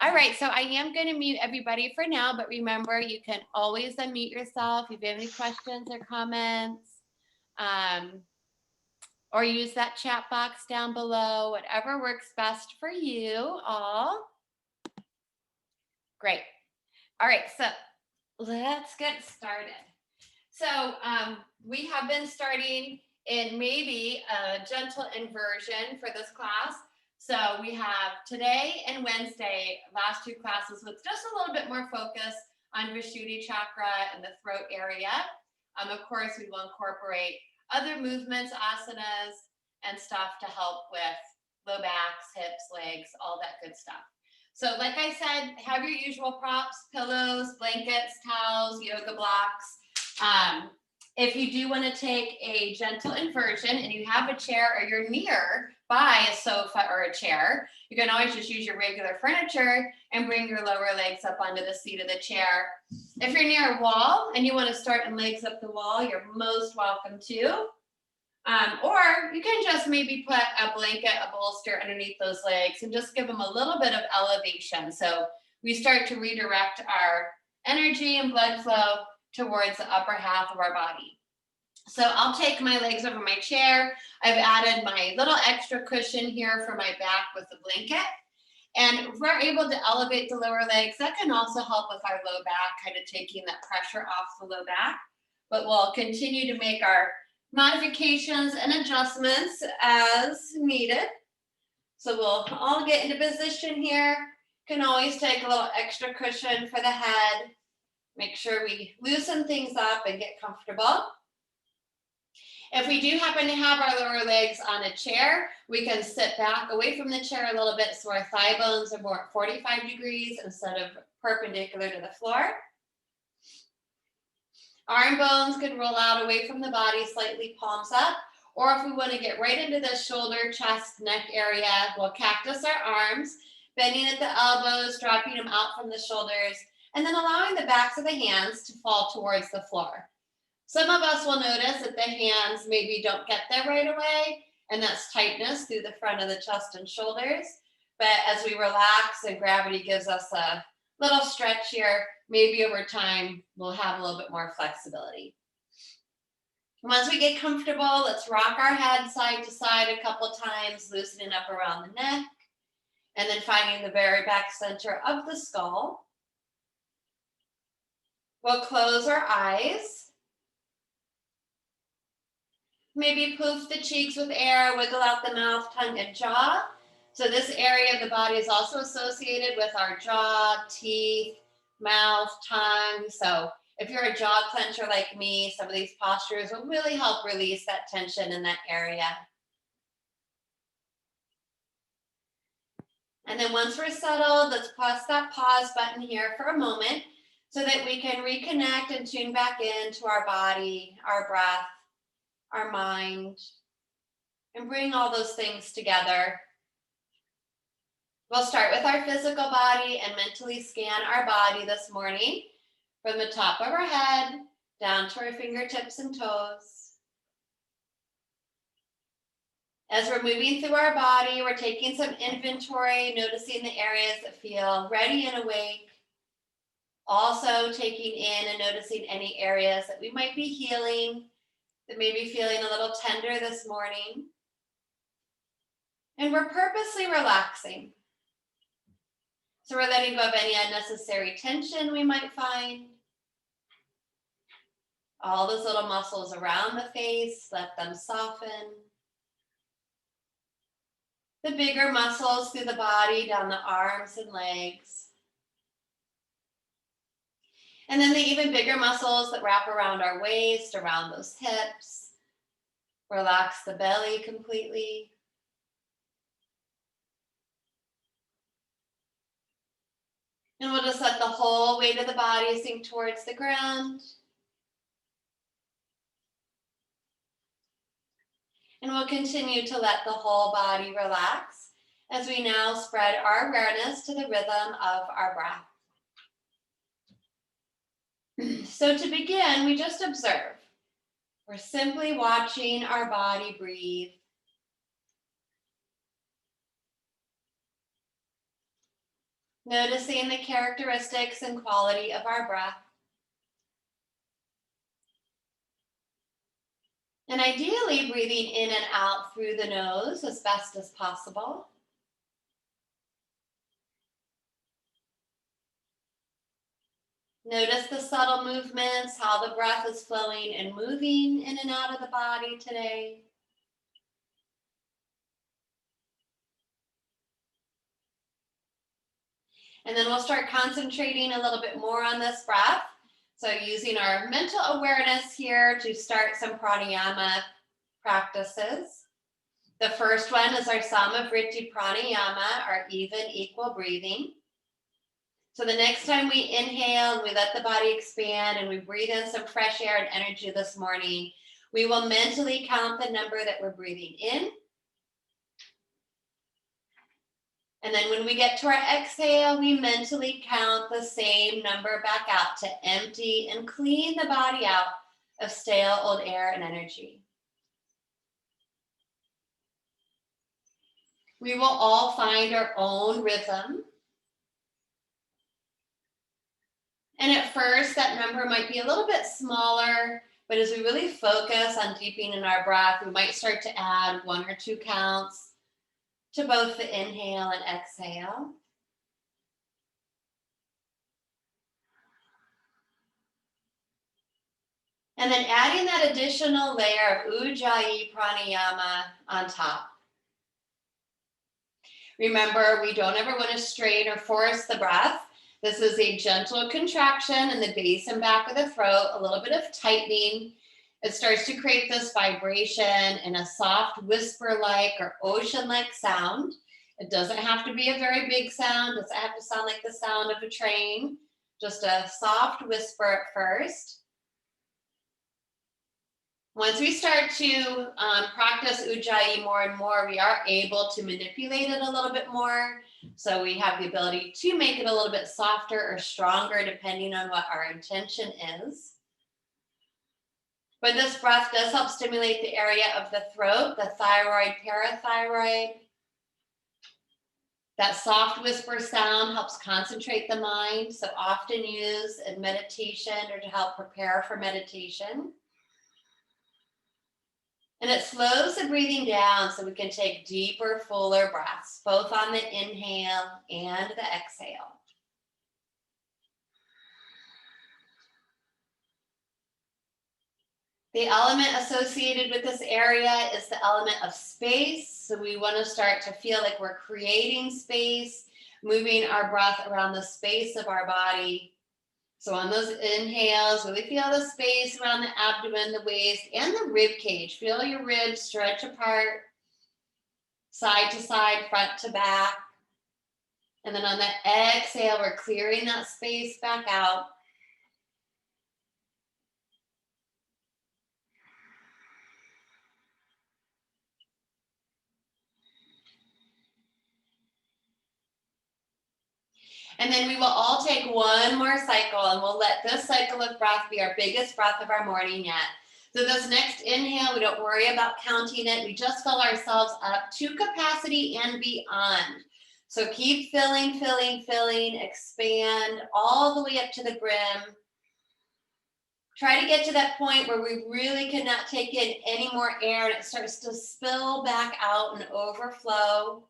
All right, so I am going to mute everybody for now, but remember, you can always unmute yourself if you have any questions or comments, or use that chat box down below, whatever works best for you all. Great. All right, so let's get started. So we have been starting in maybe a gentle inversion for this class. So we have today and Wednesday, last two classes with just a little bit more focus on Vishuddhi chakra and the throat area. Of course, we will incorporate other movements, asanas, and stuff to help with low backs, hips, legs, all that good stuff. So like I said, have your usual props, pillows, blankets, towels, yoga blocks. If you do want to take a gentle inversion and you have a chair or you're nearby a sofa or a chair, you can always just use your regular furniture and bring your lower legs up onto the seat of the chair. If you're near a wall and you want to start and legs up the wall, you're most welcome to. Or you can just maybe put a blanket, a bolster underneath those legs and just give them a little bit of elevation. So we start to redirect our energy and blood flow towards the upper half of our body. So I'll take my legs over my chair. I've added my little extra cushion here for my back with the blanket. And if we're able to elevate the lower legs, that can also help with our low back, kind of taking that pressure off the low back. But we'll continue to make our modifications and adjustments as needed. So we'll all get into position here. Can always take a little extra cushion for the head. Make sure we loosen things up and get comfortable. If we do happen to have our lower legs on a chair, we can sit back away from the chair a little bit so our thigh bones are more at 45 degrees instead of perpendicular to the floor. Arm bones can roll out away from the body, slightly palms up. Or if we want to get right into the shoulder, chest, neck area, we'll cactus our arms, bending at the elbows, dropping them out from the shoulders, and then allowing the backs of the hands to fall towards the floor. Some of us will notice that the hands maybe don't get there right away, and that's tightness through the front of the chest and shoulders. But as we relax and gravity gives us a little stretch here, maybe over time, we'll have a little bit more flexibility. Once we get comfortable, let's rock our head side to side a couple times, loosening up around the neck, and then finding the very back center of the skull. We'll close our eyes. Maybe poof the cheeks with air, wiggle out the mouth, tongue, and jaw. So this area of the body is also associated with our jaw, teeth, mouth, tongue. So if you're a jaw clencher like me, some of these postures will really help release that tension in that area. And then once we're settled, let's press that pause button here for a moment so that we can reconnect and tune back into our body, our breath, our mind, and bring all those things together. We'll start with our physical body and mentally scan our body this morning from the top of our head down to our fingertips and toes. As we're moving through our body, we're taking some inventory, noticing the areas that feel ready and awake. Also taking in and noticing any areas that we might be healing, that may be feeling a little tender this morning. And we're purposely relaxing. So we're letting go of any unnecessary tension we might find. All those little muscles around the face, let them soften. The bigger muscles through the body, down the arms and legs. And then the even bigger muscles that wrap around our waist, around those hips. Relax the belly completely. And we'll just let the whole weight of the body sink towards the ground. And we'll continue to let the whole body relax as we now spread our awareness to the rhythm of our breath. So to begin, we just observe. We're simply watching our body breathe. Noticing the characteristics and quality of our breath. And ideally breathing in and out through the nose as best as possible. Notice the subtle movements, how the breath is flowing and moving in and out of the body today. And then we'll start concentrating a little bit more on this breath. So using our mental awareness here to start some pranayama practices. The first one is our Samavriti pranayama, our even equal breathing. So the next time we inhale, we let the body expand and we breathe in some fresh air and energy this morning, we will mentally count the number that we're breathing in. And then when we get to our exhale, we mentally count the same number back out to empty and clean the body out of stale old air and energy. We will all find our own rhythm. And at first, that number might be a little bit smaller, but as we really focus on deepening our breath, we might start to add 1 or 2 counts to both the inhale and exhale. And then adding that additional layer of Ujjayi pranayama on top. Remember, we don't ever want to strain or force the breath. This is a gentle contraction in the base and back of the throat, a little bit of tightening. It starts to create this vibration and a soft whisper-like or ocean-like sound. It doesn't have to be a very big sound. It doesn't have to sound like the sound of a train. Just a soft whisper at first. Once we start to practice Ujjayi more and more, we are able to manipulate it a little bit more. So we have the ability to make it a little bit softer or stronger depending on what our intention is. But this breath does help stimulate the area of the throat, the thyroid, parathyroid. That soft whisper sound helps concentrate the mind, so often used in meditation or to help prepare for meditation. And it slows the breathing down so we can take deeper, fuller breaths, both on the inhale and the exhale. The element associated with this area is the element of space. So we want to start to feel like we're creating space, moving our breath around the space of our body. So on those inhales, really feel the space around the abdomen, the waist, and the rib cage. Feel your ribs stretch apart, side to side, front to back. And then on the exhale, we're clearing that space back out. And then we will all take one more cycle, and we'll let this cycle of breath be our biggest breath of our morning yet. So this next inhale, we don't worry about counting it. We just fill ourselves up to capacity and beyond. So keep filling, filling, filling, expand all the way up to the brim. Try to get to that point where we really cannot take in any more air and it starts to spill back out and overflow.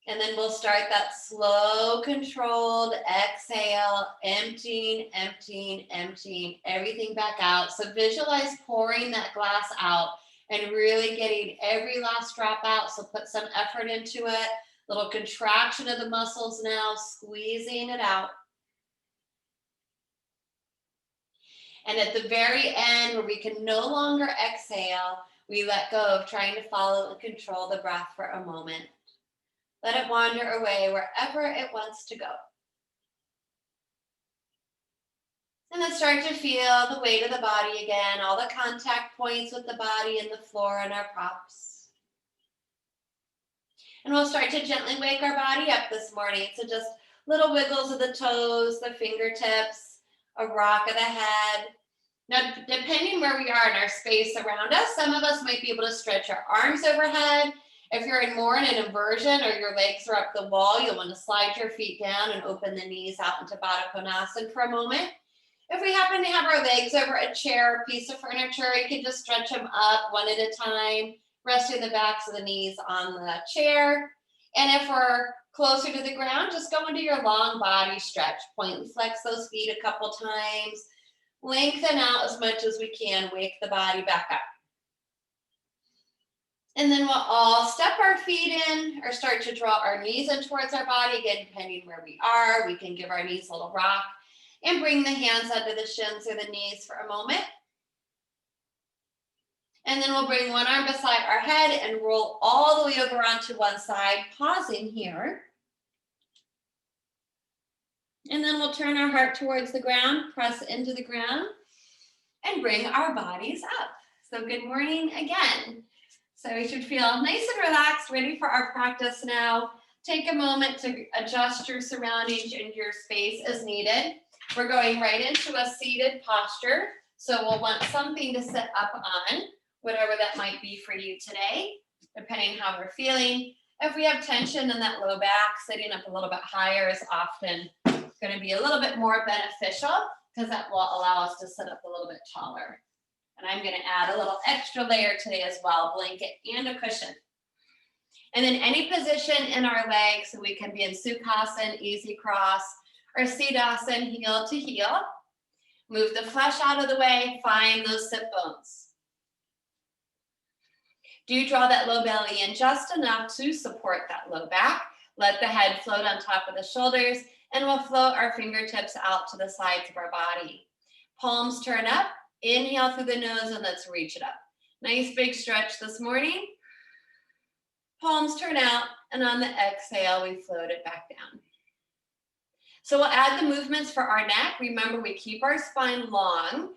And then we'll start that slow, controlled exhale, emptying, emptying, emptying everything back out. So visualize pouring that glass out and really getting every last drop out. So put some effort into it. Little contraction of the muscles now, squeezing it out. And at the very end, where we can no longer exhale, we let go of trying to follow and control the breath for a moment. Let it wander away wherever it wants to go. And then start to feel the weight of the body again, all the contact points with the body and the floor and our props. And we'll start to gently wake our body up this morning. So just little wiggles of the toes, the fingertips, a rock of the head. Now, depending where we are in our space around us, some of us might be able to stretch our arms overhead If you're in more in an inversion or your legs are up the wall, you'll want to slide your feet down and open the knees out into Baddha Konasana for a moment. If we happen to have our legs over a chair or piece of furniture, you can just stretch them up one at a time, resting the backs of the knees on the chair. And if we're closer to the ground, just go into your long body stretch. Point and flex those feet a couple times. Lengthen out as much as we can. Wake the body back up. And then we'll all step our feet in or start to draw our knees in towards our body. Again, depending where we are, we can give our knees a little rock and bring the hands under the shins or the knees for a moment. And then we'll bring one arm beside our head and roll all the way over onto one side, pausing here. And then we'll turn our heart towards the ground, press into the ground, and bring our bodies up. So good morning again. So we should feel nice and relaxed, ready for our practice now. Take a moment to adjust your surroundings and your space as needed. We're going right into a seated posture. So we'll want something to sit up on, whatever that might be for you today, depending how we're feeling. If we have tension in that low back, sitting up a little bit higher is often going to be a little bit more beneficial because that will allow us to sit up a little bit taller. And I'm going to add a little extra layer today as well, blanket and a cushion. And then any position in our legs, so we can be in Sukhasana, easy cross, or Siddhasana, heel to heel. Move the flesh out of the way, find those sit bones. Do draw that low belly in just enough to support that low back. Let the head float on top of the shoulders, and we'll float our fingertips out to the sides of our body. Palms turn up, inhale through the nose, and let's reach it up. Nice big stretch this morning. Palms turn out, and on the exhale, we float it back down. So we'll add the movements for our neck. Remember, we keep our spine long,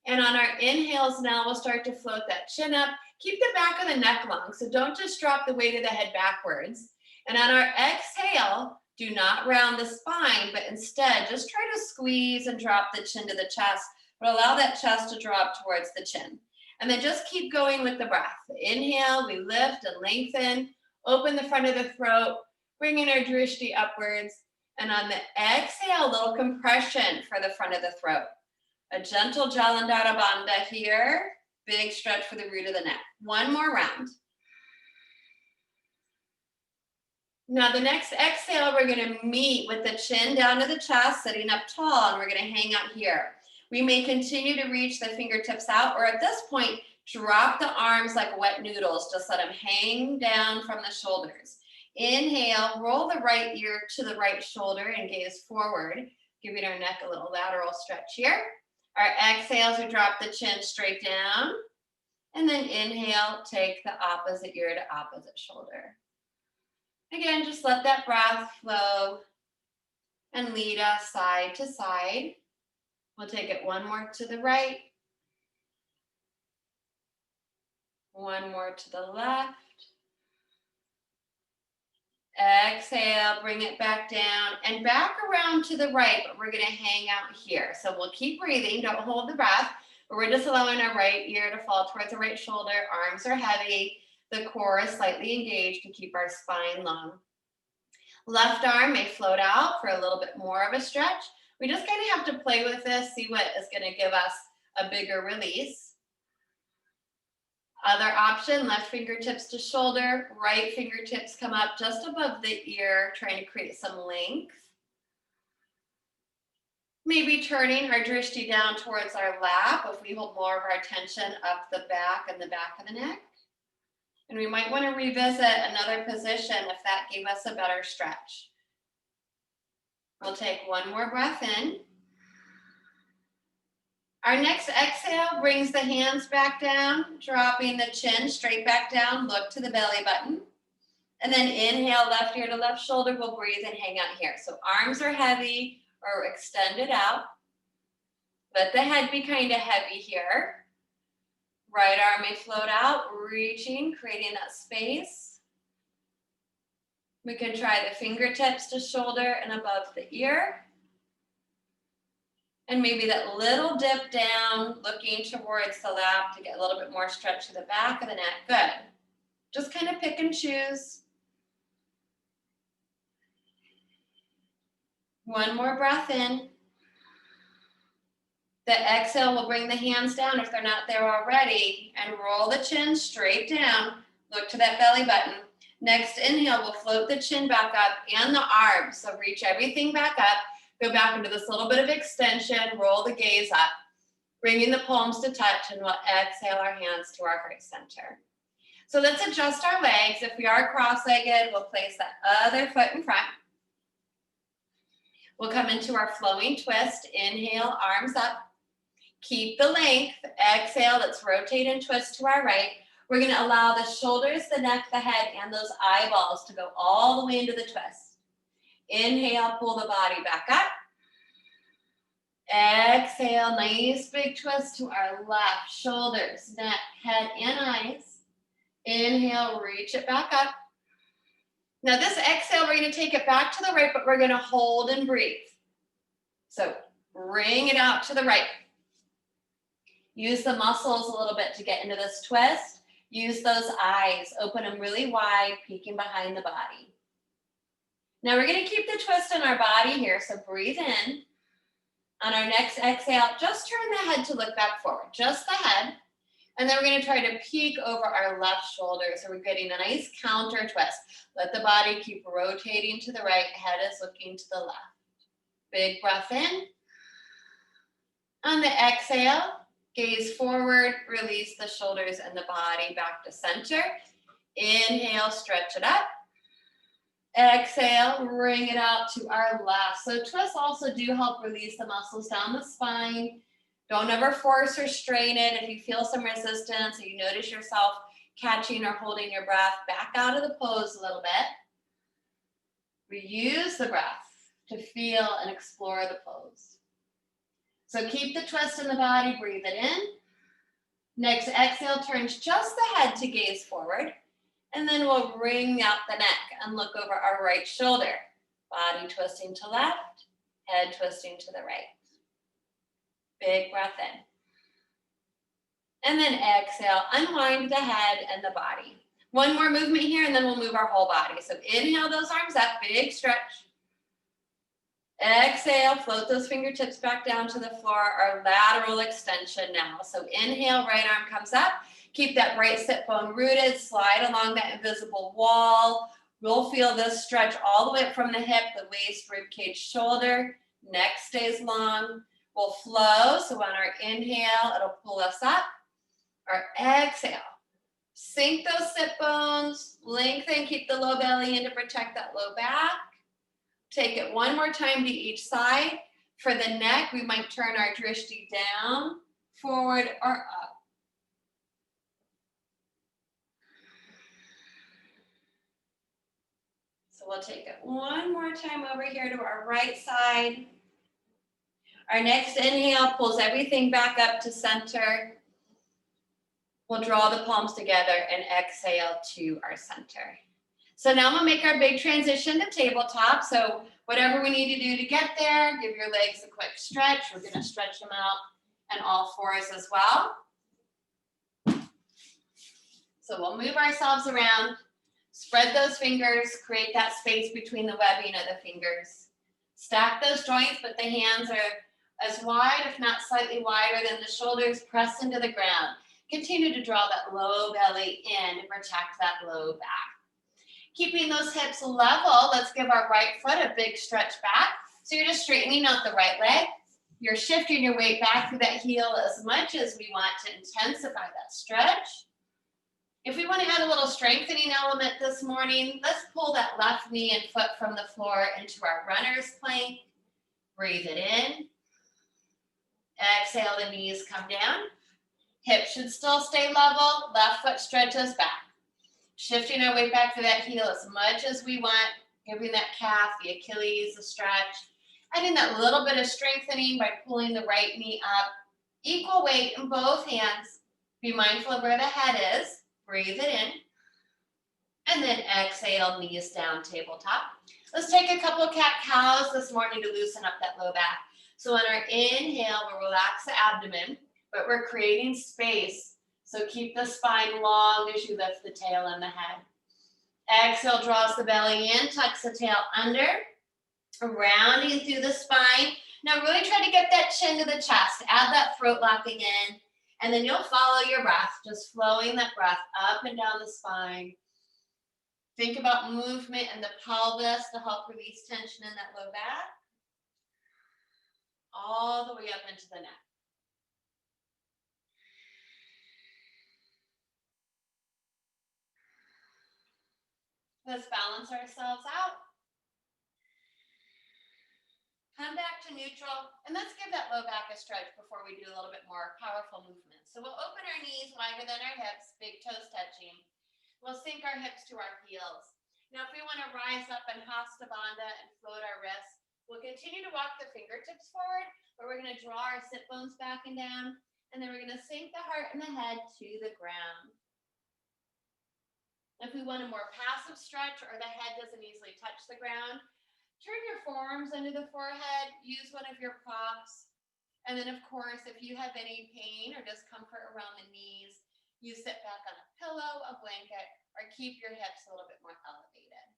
and on our inhales now, we'll start to float that chin up. Keep the back of the neck long, so don't just drop the weight of the head backwards. And on our exhale, do not round the spine, but instead just try to squeeze and drop the chin to the chest, but allow that chest to drop towards the chin. And then just keep going with the breath. Inhale, we lift and lengthen, open the front of the throat, bringing our drishti upwards. And on the exhale, a little compression for the front of the throat. A gentle Jalandhara Bandha here. Big stretch for the root of the neck. One more round. Now the next exhale, we're going to meet with the chin down to the chest, sitting up tall, and we're going to hang out here. We may continue to reach the fingertips out, or at this point, drop the arms like wet noodles. Just let them hang down from the shoulders. Inhale, roll the right ear to the right shoulder and gaze forward, giving our neck a little lateral stretch here. Our exhales, we drop the chin straight down. And then inhale, take the opposite ear to opposite shoulder. Again, just let that breath flow and lead us side to side. We'll take it one more to the right. One more to the left. Exhale, bring it back down and back around to the right, but we're going to hang out here. So we'll keep breathing, don't hold the breath, but we're just allowing our right ear to fall towards the right shoulder. Arms are heavy. The core is slightly engaged to keep our spine long. Left arm may float out for a little bit more of a stretch. We just kind of have to play with this, see what is going to give us a bigger release. Other option, left fingertips to shoulder, right fingertips come up just above the ear, trying to create some length. Maybe turning our drishti down towards our lap if we hold more of our attention up the back and the back of the neck. And we might want to revisit another position if that gave us a better stretch. We'll take one more breath in. Our next exhale brings the hands back down, dropping the chin straight back down, look to the belly button. And then inhale, left ear to left shoulder, we'll breathe and hang out here. So arms are heavy or extended out. Let the head be kind of heavy here. Right arm may float out, reaching, creating that space. We can try the fingertips to shoulder and above the ear. And maybe that little dip down, looking towards the lap to get a little bit more stretch to the back of the neck. Good. Just kind of pick and choose. One more breath in. The exhale will bring the hands down if they're not there already, and roll the chin straight down. Look to that belly button. Next inhale, we'll float the chin back up and the arms. So reach everything back up. Go back into this little bit of extension. Roll the gaze up, bringing the palms to touch, and we'll exhale our hands to our heart center. So let's adjust our legs. If we are cross-legged, we'll place that other foot in front. We'll come into our flowing twist. Inhale, arms up. Keep the length. Exhale, let's rotate and twist to our right. We're going to allow the shoulders, the neck, the head, and those eyeballs to go all the way into the twist. Inhale, pull the body back up. Exhale, nice big twist to our left. Shoulders, neck, head, and eyes. Inhale, reach it back up. Now this exhale, we're going to take it back to the right, but we're going to hold and breathe. So bring it out to the right. Use the muscles a little bit to get into this twist. Use those eyes, open them really wide, peeking behind the body. Now we're going to keep the twist in our body here, so breathe in. On our next exhale, just turn the head to look back forward, just the head. And then we're going to try to peek over our left shoulder, so we're getting a nice counter twist. Let the body keep rotating to the right, head is looking to the left. Big breath in. On the exhale, gaze forward, release the shoulders and the body back to center. Inhale, stretch it up. Exhale, bring it out to our left. So twists also do help release the muscles down the spine. Don't ever force or strain it. If you feel some resistance or you notice yourself catching or holding your breath, back out of the pose a little bit. Reuse the breath to feel and explore the pose. So keep the twist in the body, breathe it in. Next exhale turns just the head to gaze forward. And then we'll bring out the neck and look over our right shoulder. Body twisting to left, head twisting to the right. Big breath in. And then exhale, unwind the head and the body. One more movement here and then we'll move our whole body. So inhale those arms up, big stretch. Exhale, float those fingertips back down to the floor, our lateral extension now. So inhale, right arm comes up. Keep that right sit bone rooted, slide along that invisible wall. We'll feel this stretch all the way up from the hip, the waist, rib cage, shoulder. Neck stays long. We'll flow, so on our inhale, it'll pull us up. Our exhale, sink those sit bones, lengthen, keep the low belly in to protect that low back. Take it one more time to each side. For the neck, we might turn our drishti down, forward, or up. So we'll take it one more time over here to our right side. Our next inhale pulls everything back up to center. We'll draw the palms together and exhale to our center. So now we'll make our big transition to tabletop. So whatever we need to do to get there, give your legs a quick stretch. We're going to stretch them out and all fours as well. So we'll move ourselves around, spread those fingers, create that space between the webbing of the fingers. Stack those joints, but the hands are as wide, if not slightly wider than the shoulders, press into the ground. Continue to draw that low belly in to protect that low back. Keeping those hips level, let's give our right foot a big stretch back. So you're just straightening out the right leg. You're shifting your weight back through that heel as much as we want to intensify that stretch. If we want to add a little strengthening element this morning, let's pull that left knee and foot from the floor into our runner's plank. Breathe it in. Exhale, the knees come down. Hips should still stay level. Left foot stretches back. Shifting our weight back to that heel as much as we want, giving that calf, the Achilles, a stretch. Adding that little bit of strengthening by pulling the right knee up. Equal weight in both hands. Be mindful of where the head is. Breathe it in. And then exhale, knees down, tabletop. Let's take a couple of cat-cows this morning to loosen up that low back. So on our inhale, we'll relax the abdomen, but we're creating space So keep the spine long as you lift the tail and the head. Exhale, draws the belly in, tucks the tail under, rounding through the spine. Now really try to get that chin to the chest, add that throat locking in, and then you'll follow your breath, just flowing that breath up and down the spine. Think about movement in the pelvis to help release tension in that low back, all the way up into the neck. Let's balance ourselves out. Come back to neutral, and let's give that low back a stretch before we do a little bit more powerful movement. So we'll open our knees wider than our hips, big toes touching. We'll sink our hips to our heels. Now, if we want to rise up in Hatha and float our wrists, we'll continue to walk the fingertips forward, but we're going to draw our sit bones back and down, and then we're going to sink the heart and the head to the ground. If we want a more passive stretch or the head doesn't easily touch the ground, turn your forearms under the forehead, use one of your props. And then of course, if you have any pain or discomfort around the knees, you sit back on a pillow, a blanket, or keep your hips a little bit more elevated.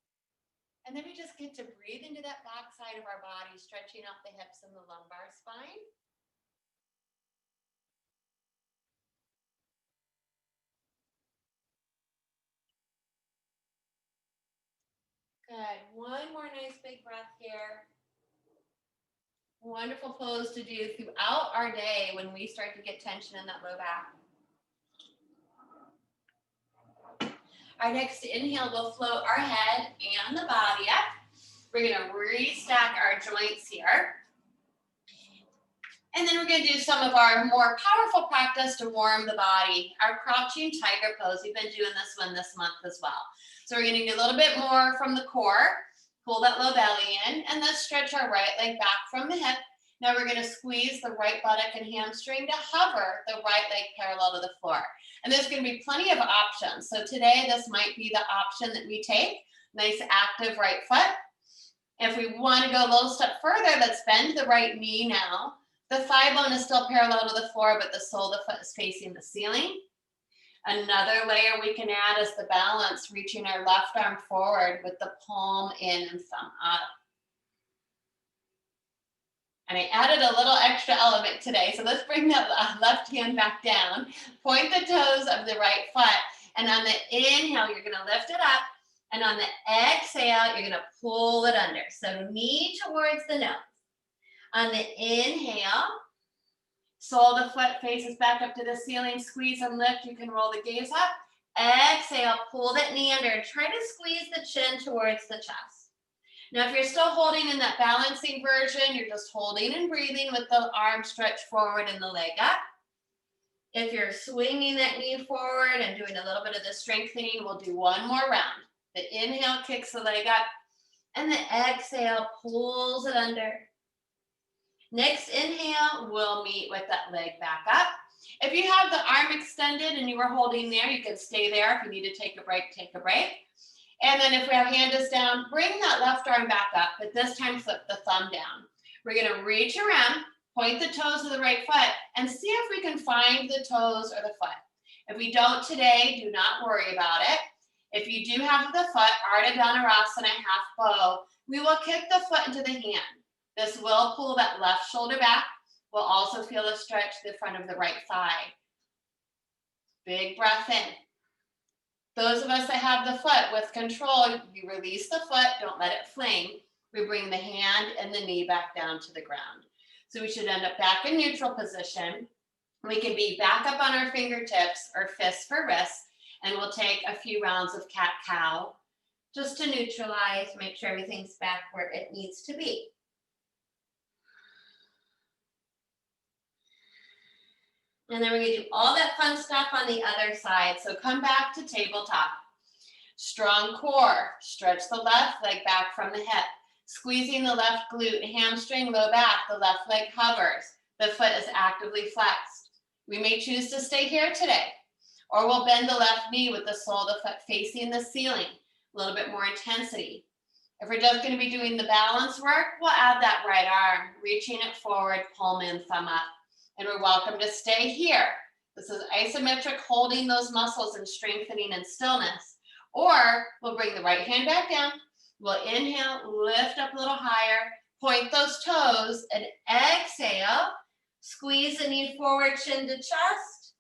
And then we just get to breathe into that back side of our body, stretching out the hips and the lumbar spine. Good. One more nice big breath here. Wonderful pose to do throughout our day when we start to get tension in that low back. Our next inhale will float our head and the body up. We're going to restack our joints here. And then we're going to do some of our more powerful practice to warm the body. Our crouching tiger pose. We've been doing this one this month as well. So we're going to do a little bit more from the core. Pull that low belly in, and let's stretch our right leg back from the hip. Now we're going to squeeze the right buttock and hamstring to hover the right leg parallel to the floor. And there's going to be plenty of options. So today, this might be the option that we take. Nice active right foot. If we want to go a little step further, let's bend the right knee now. The thigh bone is still parallel to the floor, but the sole of the foot is facing the ceiling. Another layer we can add is the balance, reaching our left arm forward with the palm in and thumb up. And I added a little extra element today. So let's bring that left hand back down. Point the toes of the right foot. And on the inhale, you're going to lift it up. And on the exhale, you're going to pull it under. So knee towards the nose. On the inhale, sole of the foot faces back up to the ceiling. Squeeze and lift. You can roll the gaze up. Exhale, pull that knee under. Try to squeeze the chin towards the chest. Now, if you're still holding in that balancing version, you're just holding and breathing with the arm stretched forward and the leg up. If you're swinging that knee forward and doing a little bit of the strengthening, we'll do one more round. The inhale kicks the leg up, and the exhale pulls it under. Next inhale, we'll meet with that leg back up. If you have the arm extended and you were holding there, you can stay there. If you need to take a break, take a break. And then if we have hand is down, bring that left arm back up, but this time flip the thumb down. We're going to reach around, point the toes of the right foot, and see if we can find the toes or the foot. If we don't today, do not worry about it. If you do have the foot, Ardha Dhanurasana, half bow, we will kick the foot into the hand. This will pull that left shoulder back. We'll also feel a stretch to the front of the right thigh. Big breath in. Those of us that have the foot with control, you release the foot, don't let it fling. We bring the hand and the knee back down to the ground. So we should end up back in neutral position. We can be back up on our fingertips or fists for wrists, and we'll take a few rounds of cat-cow just to neutralize, make sure everything's back where it needs to be. And then we're going to do all that fun stuff on the other side. So come back to tabletop. Strong core. Stretch the left leg back from the hip. Squeezing the left glute, hamstring, low back. The left leg hovers. The foot is actively flexed. We may choose to stay here today. Or we'll bend the left knee with the sole of the foot facing the ceiling. A little bit more intensity. If we're just going to be doing the balance work, we'll add that right arm. Reaching it forward, palm in, thumb up. And we're welcome to stay here. This is isometric, holding those muscles and strengthening in stillness. Or we'll bring the right hand back down. We'll inhale, lift up a little higher, point those toes, and exhale. Squeeze the knee forward, chin to chest.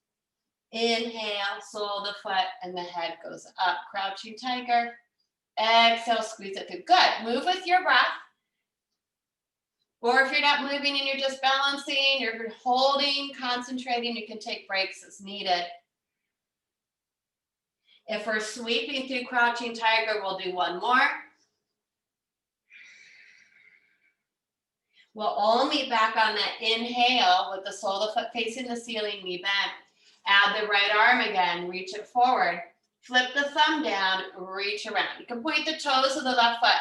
Inhale, sole the foot, and the head goes up. Crouching tiger. Exhale, squeeze it through. Good. Move with your breath. Or if you're not moving and you're just balancing, you're holding, concentrating, you can take breaks as needed. If we're sweeping through crouching tiger, we'll do one more. We'll all meet back on that inhale with the sole of the foot facing the ceiling, knee bent. Add the right arm again, reach it forward. Flip the thumb down, reach around. You can point the toes of the left foot.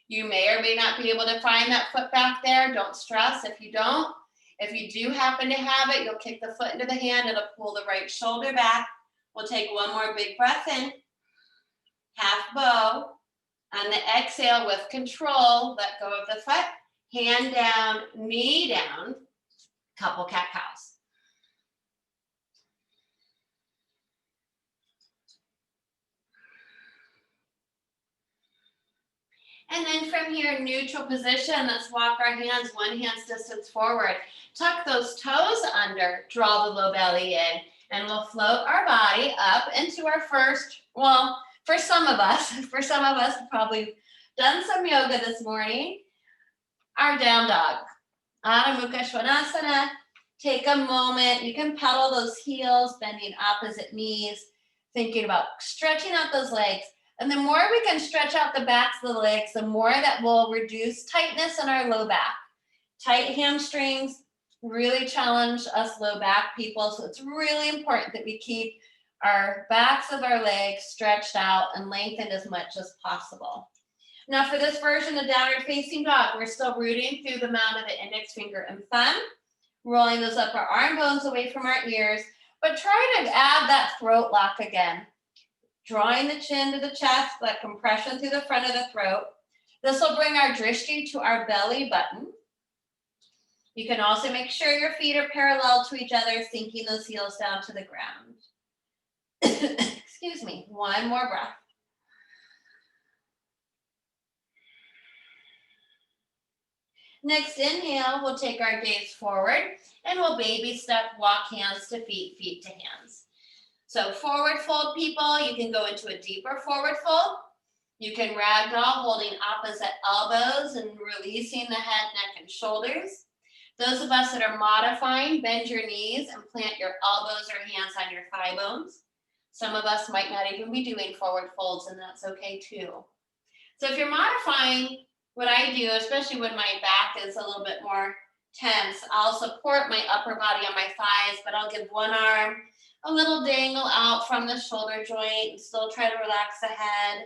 You may or may not be able to find that foot back there. Don't stress if you don't. If you do happen to have it, you'll kick the foot into the hand. It'll pull the right shoulder back. We'll take one more big breath in. Half bow. On the exhale with control, let go of the foot. Hand down, knee down. Couple cat-cows. And then from here, neutral position, let's walk our hands one hand's distance forward. Tuck those toes under, draw the low belly in, and we'll float our body up into our first, well, for some of us probably done some yoga this morning, our down dog. Adho Mukha Svanasana. Take a moment, you can pedal those heels, bending opposite knees, thinking about stretching out those legs. And the more we can stretch out the backs of the legs, the more that will reduce tightness in our low back. Tight hamstrings really challenge us low back people. So it's really important that we keep our backs of our legs stretched out and lengthened as much as possible. Now for this version of downward facing dog, we're still rooting through the mound of the index finger and thumb, rolling those upper arm bones away from our ears, but try to add that throat lock again. Drawing the chin to the chest, that compression through the front of the throat. This will bring our drishti to our belly button. You can also make sure your feet are parallel to each other, sinking those heels down to the ground. Excuse me, one more breath. Next inhale, we'll take our gaze forward and we'll baby step, walk hands to feet, feet to hands. So forward fold, people, you can go into a deeper forward fold. You can ragdoll, holding opposite elbows and releasing the head, neck, and shoulders. Those of us that are modifying, bend your knees and plant your elbows or hands on your thigh bones. Some of us might not even be doing forward folds, and that's okay too. So if you're modifying, what I do, especially when my back is a little bit more tense, I'll support my upper body on my thighs, but I'll give one arm a little dangle out from the shoulder joint and still try to relax the head.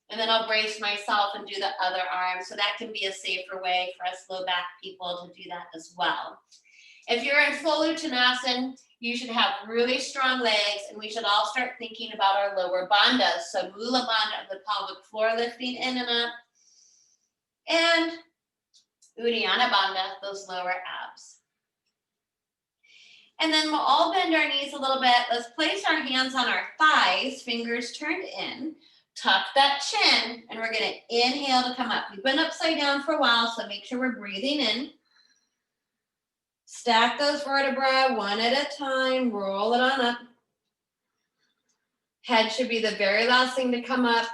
And then I'll brace myself and do the other arm. So that can be a safer way for us low back people to do that as well. If you're in full Uttanasana, you should have really strong legs, and we should all start thinking about our lower bandhas. So Mula Bandha, the pelvic floor lifting in and up. And Uddiyana Bandha, those lower abs. And then we'll all bend our knees a little bit. Let's place our hands on our thighs, fingers turned in. Tuck that chin, and we're going to inhale to come up. We've been upside down for a while, so make sure we're breathing in. Stack those vertebrae one at a time. Roll it on up. Head should be the very last thing to come up.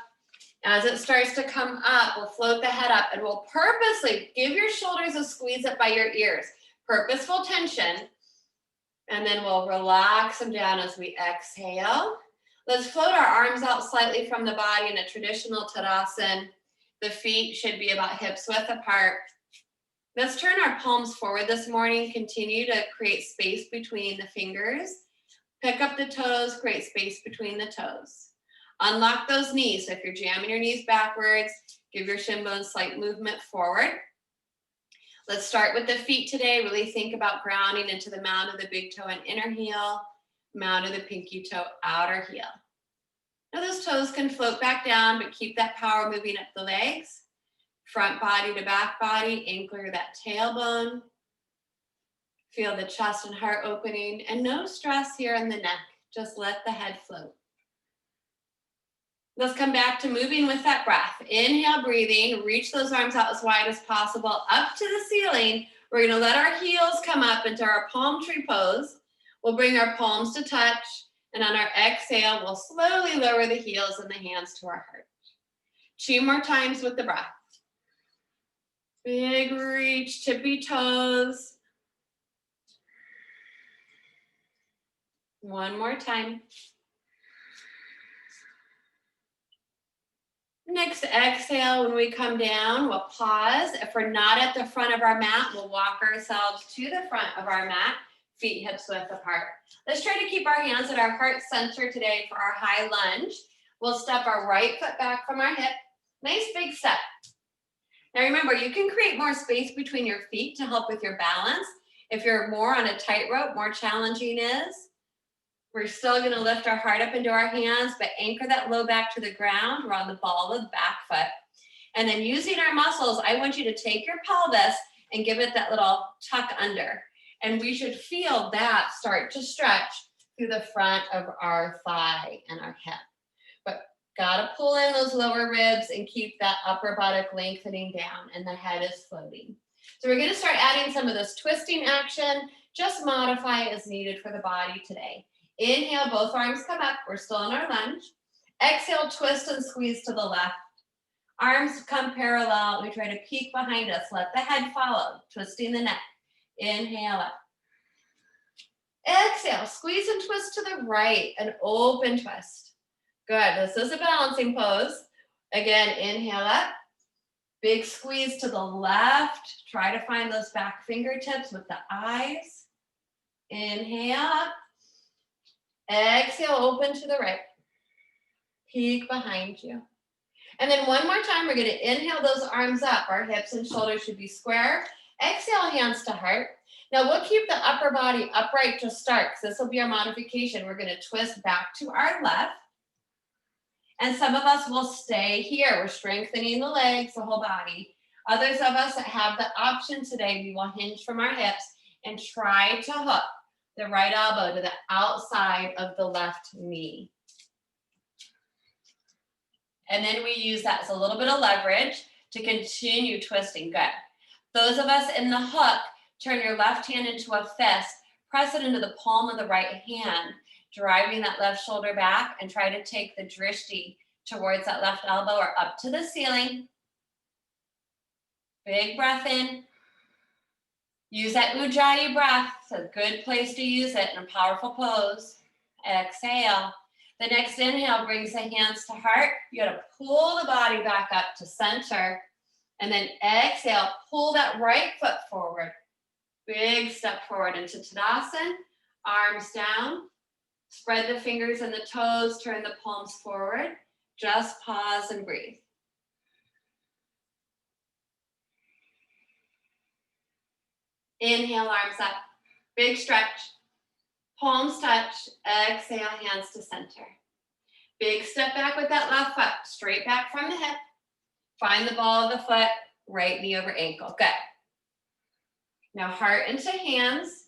As it starts to come up, we'll float the head up, and we'll purposely give your shoulders a squeeze up by your ears. Purposeful tension. And then we'll relax them down as we exhale. Let's float our arms out slightly from the body in a traditional Tadasana. The feet should be about hips width apart. Let's turn our palms forward this morning. Continue to create space between the fingers. Pick up the toes, create space between the toes. Unlock those knees. So if you're jamming your knees backwards, give your shin bones slight movement forward. Let's start with the feet today. Really think about grounding into the mound of the big toe and inner heel, mound of the pinky toe, outer heel. Now those toes can float back down, but keep that power moving up the legs. Front body to back body, anchor that tailbone. Feel the chest and heart opening, and no stress here in the neck. Just let the head float. Let's come back to moving with that breath. Inhale, breathing, reach those arms out as wide as possible, up to the ceiling. We're gonna let our heels come up into our palm tree pose. We'll bring our palms to touch, and on our exhale, we'll slowly lower the heels and the hands to our heart. 2 more times with the breath. Big reach, tippy toes. 1 more time. Next exhale, when we come down, we'll pause. If we're not at the front of our mat, we'll walk ourselves to the front of our mat, feet hips width apart. Let's try to keep our hands at our heart center today for our high lunge. We'll step our right foot back from our hip. Nice big step. Now remember, you can create more space between your feet to help with your balance. If you're more on a tightrope, more challenging is. We're still gonna lift our heart up into our hands, but anchor that low back to the ground. We're on the ball of the back foot. And then using our muscles, I want you to take your pelvis and give it that little tuck under. And we should feel that start to stretch through the front of our thigh and our hip. But gotta pull in those lower ribs and keep that upper buttock lengthening down, and the head is floating. So we're gonna start adding some of this twisting action. Just modify as needed for the body today. Inhale, both arms come up. We're still in our lunge. Exhale, twist and squeeze to the left. Arms come parallel. We try to peek behind us. Let the head follow, twisting the neck. Inhale up. Exhale, squeeze and twist to the right, an open twist. Good, this is a balancing pose. Again, inhale up. Big squeeze to the left. Try to find those back fingertips with the eyes. Inhale up. Exhale, open to the right. Peek behind you. And then 1 more time, we're gonna inhale those arms up. Our hips and shoulders should be square. Exhale, hands to heart. Now we'll keep the upper body upright to start, because this will be our modification. We're gonna twist back to our left. And some of us will stay here. We're strengthening the legs, the whole body. Others of us that have the option today, we will hinge from our hips and try to hook the right elbow to the outside of the left knee. And then we use that as a little bit of leverage to continue twisting. Good. Those of us in the hook, turn your left hand into a fist, press it into the palm of the right hand, driving that left shoulder back, and try to take the drishti towards that left elbow or up to the ceiling. Big breath in. Use that Ujjayi breath. It's a good place to use it in a powerful pose. Exhale. The next inhale brings the hands to heart. You gotta pull the body back up to center. And then exhale, pull that right foot forward. Big step forward into Tadasana. Arms down. Spread the fingers and the toes, turn the palms forward. Just pause and breathe. Inhale, arms up. Big stretch. Palms touch. Exhale, hands to center. Big step back with that left foot. Straight back from the hip. Find the ball of the foot. Right knee over ankle. Good. Now heart into hands.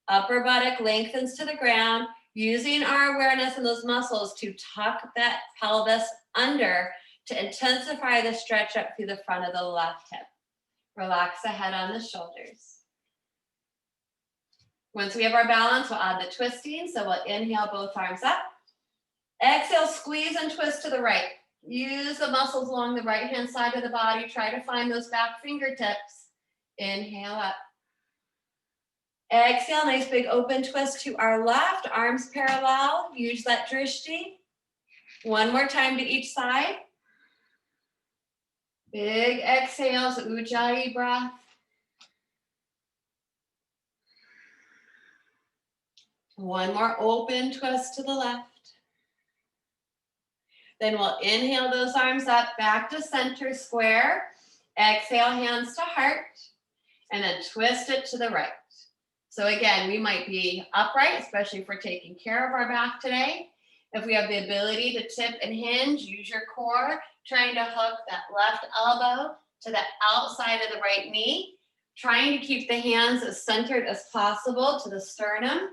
Upper buttock lengthens to the ground. Using our awareness and those muscles to tuck that pelvis under to intensify the stretch up through the front of the left hip. Relax the head on the shoulders. Once we have our balance, we'll add the twisting. So we'll inhale both arms up. Exhale, squeeze and twist to the right. Use the muscles along the right-hand side of the body. Try to find those back fingertips. Inhale up. Exhale, nice big open twist to our left. Arms parallel. Use that drishti. 1 more time to each side. Big exhales, Ujjayi breath. One more open twist to the left. Then we'll inhale those arms up, back to center square. Exhale, hands to heart. And then twist it to the right. So again, we might be upright, especially if we're taking care of our back today. If we have the ability to tip and hinge, use your core, trying to hook that left elbow to the outside of the right knee. Trying to keep the hands as centered as possible to the sternum.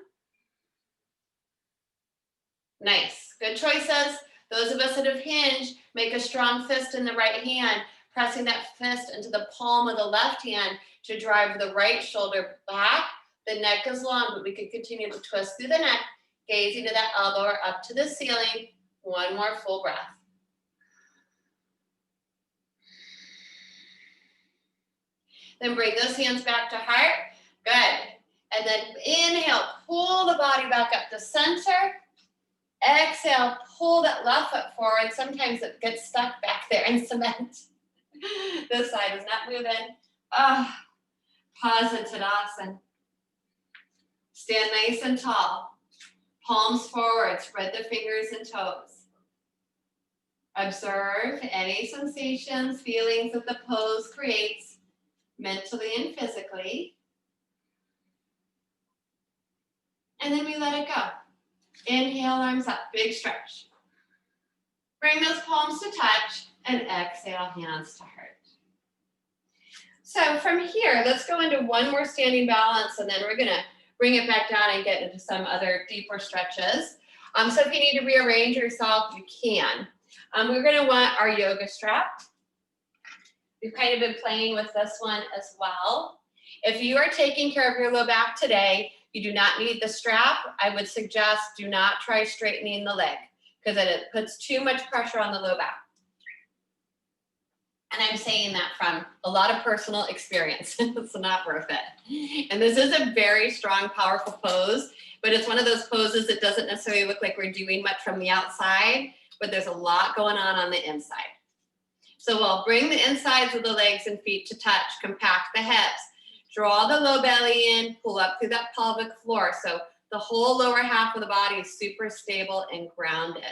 Nice, good choices. Those of us that have hinged, make a strong fist in the right hand, pressing that fist into the palm of the left hand to drive the right shoulder back. The neck is long, but we can continue to twist through the neck, gazing to that elbow or up to the ceiling. One more full breath. Then bring those hands back to heart. Good. And then inhale, pull the body back up to center. Exhale, pull that left foot forward. Sometimes it gets stuck back there in cement. This side is not moving. Pause in Tadasana. Stand nice and tall. Palms forward, spread the fingers and toes. Observe any sensations, feelings that the pose creates mentally and physically. And then we let it go. Inhale, arms up, big stretch. Bring those palms to touch and exhale, hands to heart. So from here, let's go into one more standing balance and then we're gonna bring it back down and get into some other deeper stretches. So if you need to rearrange yourself, you can. We're gonna want our yoga strap. We've kind of been playing with this one as well. If you are taking care of your low back today, you do not need the strap. I would suggest do not try straightening the leg because it puts too much pressure on the low back. And I'm saying that from a lot of personal experience. It's not worth it. And this is a very strong, powerful pose, but it's one of those poses that doesn't necessarily look like we're doing much from the outside, but there's a lot going on the inside. So we'll bring the insides of the legs and feet to touch, compact the hips, draw the low belly in, pull up through that pelvic floor. So the whole lower half of the body is super stable and grounded.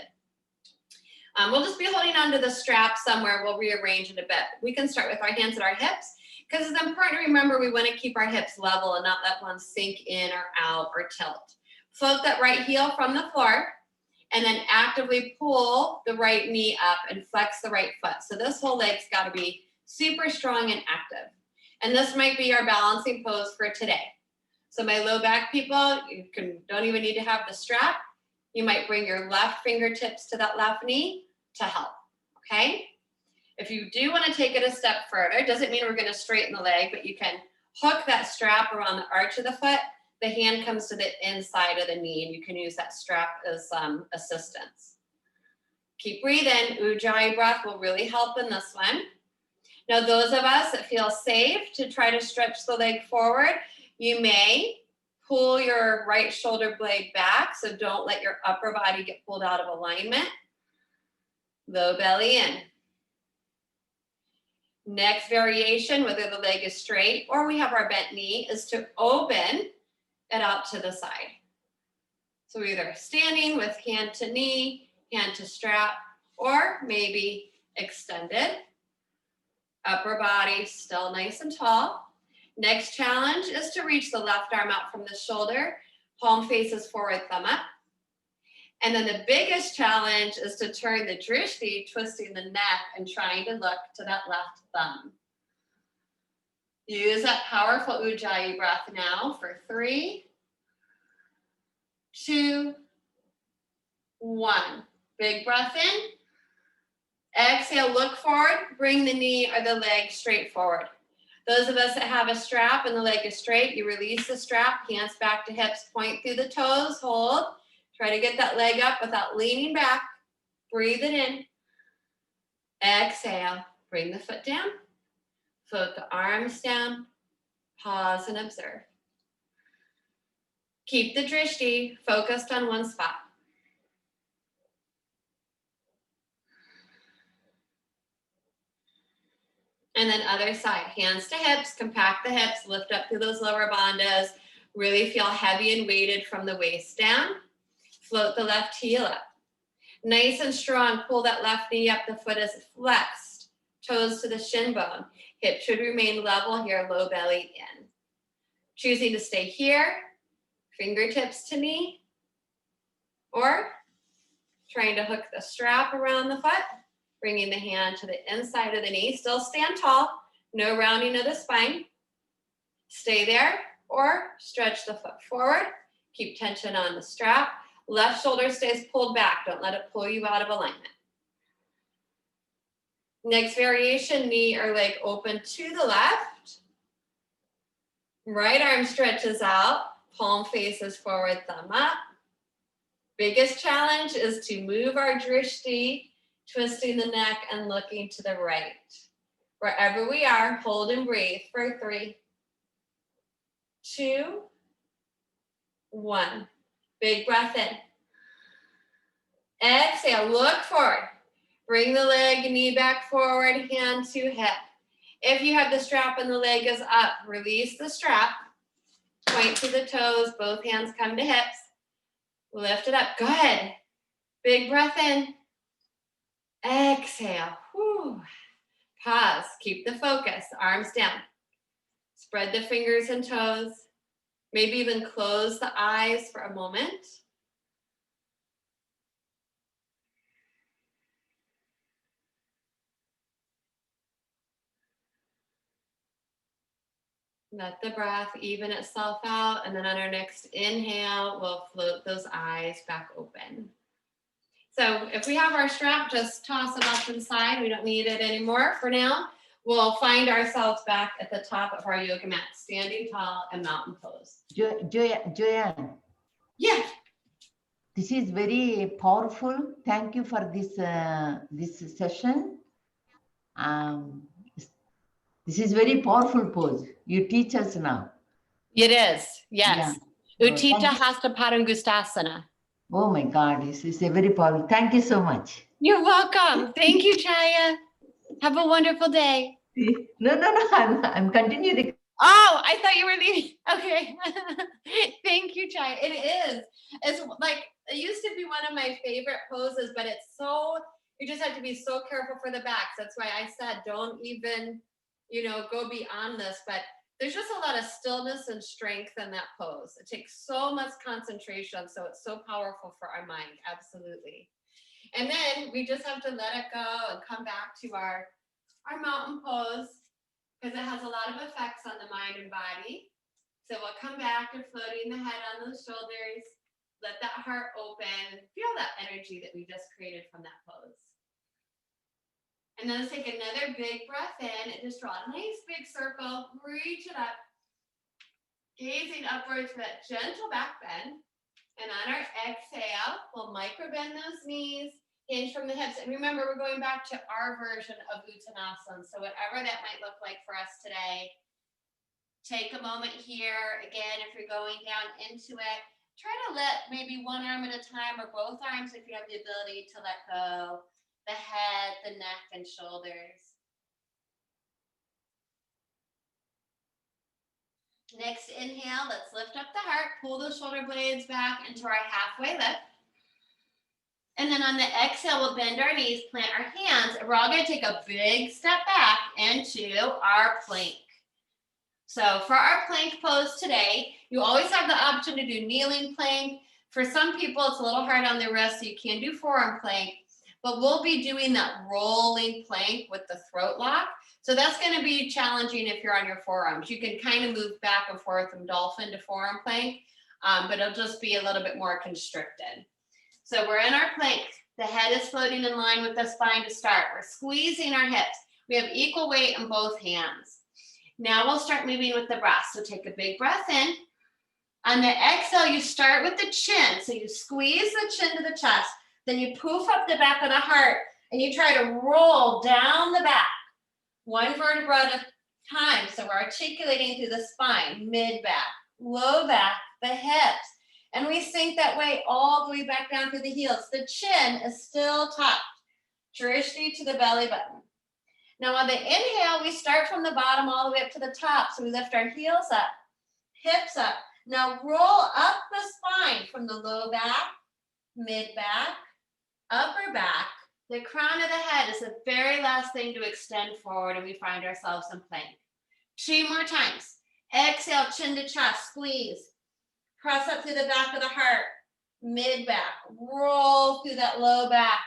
We'll just be holding onto the strap somewhere. We'll rearrange it a bit. We can start with our hands at our hips because it's important to remember we want to keep our hips level and not let one sink in or out or tilt. Float that right heel from the floor and then actively pull the right knee up and flex the right foot. So this whole leg's got to be super strong and active. And this might be our balancing pose for today. So my low back people, don't even need to have the strap. You might bring your left fingertips to that left knee to help, okay? If you do want to take it a step further, doesn't mean we're going to straighten the leg, but you can hook that strap around the arch of the foot. The hand comes to the inside of the knee, and you can use that strap as assistance. Keep breathing. Ujjayi breath will really help in this one. Now, those of us that feel safe to try to stretch the leg forward, you may pull your right shoulder blade back, so don't let your upper body get pulled out of alignment. Low belly in. Next variation, whether the leg is straight or we have our bent knee, is to open it out to the side. So we're either standing with hand to knee, hand to strap, or maybe extended. Upper body still nice and tall. Next challenge is to reach the left arm out from the shoulder. Palm faces forward, thumb up. And then the biggest challenge is to turn the drishti, twisting the neck and trying to look to that left thumb. Use that powerful Ujjayi breath now for 3, 2, 1. Big breath in. Exhale, look forward, bring the knee or the leg straight forward. Those of us that have a strap and the leg is straight, you release the strap, hands back to hips, point through the toes, hold. Try to get that leg up without leaning back. Breathe it in. Exhale, bring the foot down. Float the arms down. Pause and observe. Keep the drishti focused on one spot. And then other side, hands to hips, compact the hips, lift up through those lower bandhas. Really feel heavy and weighted from the waist down. Float the left heel up. Nice and strong, pull that left knee up, the foot is flexed. Toes to the shin bone. Hip should remain level here, low belly in. Choosing to stay here, fingertips to knee, or trying to hook the strap around the foot, bringing the hand to the inside of the knee. Still stand tall, no rounding of the spine. Stay there or stretch the foot forward. Keep tension on the strap. Left shoulder stays pulled back. Don't let it pull you out of alignment. Next variation, knee or leg open to the left. Right arm stretches out, palm faces forward, thumb up. Biggest challenge is to move our drishti, twisting the neck and looking to the right. Wherever we are, hold and breathe for 3, 2, 1. Big breath in. Exhale, look forward. Bring the leg, knee back forward, hand to hip. If you have the strap and the leg is up, release the strap. Point to the toes, both hands come to hips. Lift it up, good. Big breath in. Exhale, whew. Pause, keep the focus, arms down. Spread the fingers and toes. Maybe even close the eyes for a moment. Let the breath even itself out, and then on our next inhale, we'll float those eyes back open. So if we have our strap, just toss it off to the side. We don't need it anymore for now. We'll find ourselves back at the top of our yoga mat, standing tall and mountain pose. Joanne. Yeah. This is very powerful. Thank you for this session. This is very powerful pose. You teach us now. It is, yes. Yeah. Utthita Hasta Padangustasana. Oh my God, this is a very powerful. Thank you so much. You're welcome. Thank you, Chaya. Have a wonderful day. No. I'm continuing. Oh, I thought you were leaving. Okay. Thank you, Chaya. It is. It's like, it used to be one of my favorite poses, but it's so, you just have to be so careful for the backs. That's why I said, don't even, go beyond this, but there's just a lot of stillness and strength in that pose. It takes so much concentration, so it's so powerful for our mind, absolutely. And then we just have to let it go and come back to our mountain pose, because it has a lot of effects on the mind and body. So we'll come back to floating the head on those shoulders, let that heart open, feel that energy that we just created from that pose. And then let's take another big breath in and just draw a nice big circle, reach it up, gazing upwards for that gentle back bend. And on our exhale, we'll micro bend those knees, hinge from the hips. And remember, we're going back to our version of Uttanasana. So whatever that might look like for us today, take a moment here. Again, if you're going down into it, try to let maybe one arm at a time or both arms if you have the ability to let go. The head, the neck, and shoulders. Next inhale, let's lift up the heart, pull those shoulder blades back into our halfway lift. And then on the exhale, we'll bend our knees, plant our hands, and we're all going to take a big step back into our plank. So for our plank pose today, you always have the option to do kneeling plank. For some people, it's a little hard on the wrist, so you can do forearm plank. But we'll be doing that rolling plank with the throat lock. So that's going to be challenging if you're on your forearms. You can kind of move back and forth from dolphin to forearm plank, but it'll just be a little bit more constricted. So we're in our plank. The head is floating in line with the spine to start. We're squeezing our hips. We have equal weight in both hands. Now we'll start moving with the breath. So take a big breath in. On the exhale, you start with the chin. So you squeeze the chin to the chest. Then you poof up the back of the heart and you try to roll down the back, one vertebra at a time. So we're articulating through the spine, mid back, low back, the hips. And we sink that way all the way back down to the heels. The chin is still tucked, drishti to the belly button. Now on the inhale, we start from the bottom all the way up to the top. So we lift our heels up, hips up. Now roll up the spine from the low back, mid back, upper back. The crown of the head is the very last thing to extend forward, and we find ourselves in plank. 2 more times. Exhale, chin to chest, squeeze. Press up through the back of the heart, mid back. Roll through that low back,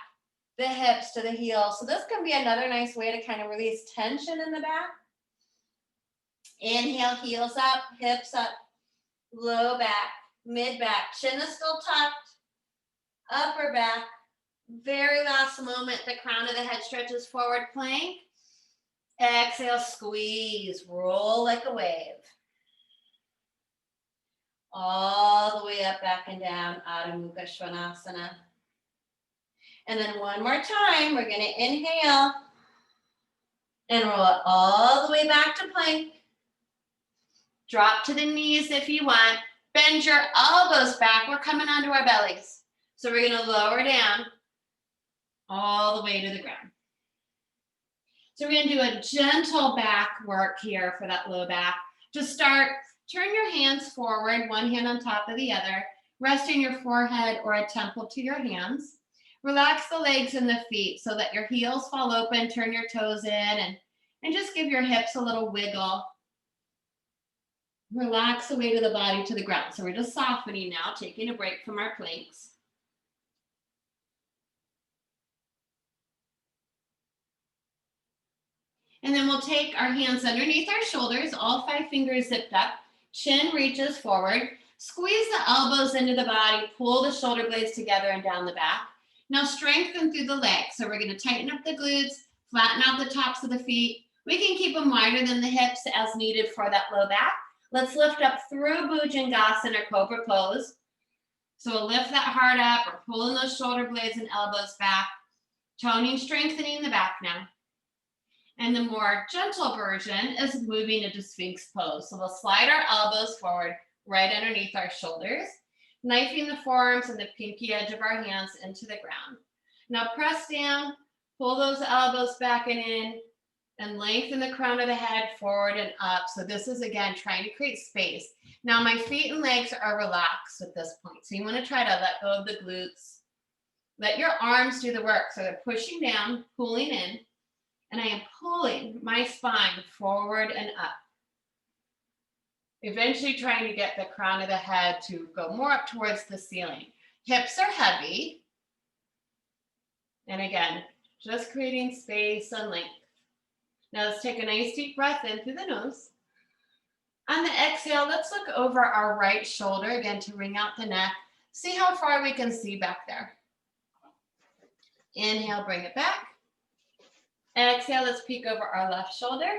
the hips to the heels. So this can be another nice way to kind of release tension in the back. Inhale, heels up, hips up, low back, mid back, chin is still tucked, upper back. Very last moment, the crown of the head stretches forward, plank. Exhale, squeeze, roll like a wave. All the way up, back and down, Adho Mukha Svanasana. And then one more time, we're gonna inhale and roll it all the way back to plank. Drop to the knees if you want. Bend your elbows back. We're coming onto our bellies. So we're gonna lower down all the way to the ground. So we're gonna do a gentle back work here for that low back. To start, turn your hands forward, one hand on top of the other, resting your forehead or a temple to your hands. Relax the legs and the feet so that your heels fall open, turn your toes in, and just give your hips a little wiggle. Relax the weight of the body to the ground. So we're just softening now, taking a break from our planks. And then we'll take our hands underneath our shoulders, all 5 fingers zipped up, chin reaches forward, squeeze the elbows into the body, pull the shoulder blades together and down the back. Now strengthen through the legs. So we're gonna tighten up the glutes, flatten out the tops of the feet. We can keep them wider than the hips as needed for that low back. Let's lift up through Bhujangasana or Cobra Pose. So we'll lift that heart up, or pulling those shoulder blades and elbows back, toning, strengthening the back now. And the more gentle version is moving into Sphinx pose. So we'll slide our elbows forward right underneath our shoulders, knifing the forearms and the pinky edge of our hands into the ground. Now press down, pull those elbows back and in, and lengthen the crown of the head forward and up. So this is, again, trying to create space. Now my feet and legs are relaxed at this point. So you want to try to let go of the glutes. Let your arms do the work. So they're pushing down, pulling in, and I am pulling my spine forward and up. Eventually trying to get the crown of the head to go more up towards the ceiling. Hips are heavy. And again, just creating space and length. Now let's take a nice deep breath in through the nose. On the exhale, let's look over our right shoulder again to wring out the neck. See how far we can see back there. Inhale, bring it back. Exhale, let's peek over our left shoulder.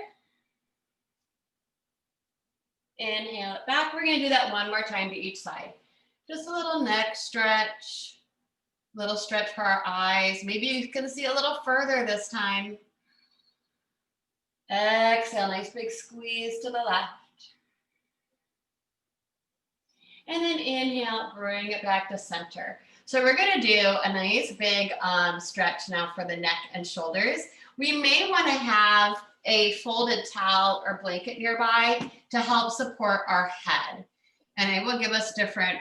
Inhale it back. We're gonna do that one more time to each side. Just a little neck stretch, little stretch for our eyes. Maybe you can see a little further this time. Exhale, nice big squeeze to the left. And then inhale, bring it back to center. So we're gonna do a nice big stretch now for the neck and shoulders. We may wanna have a folded towel or blanket nearby to help support our head. And it will give us different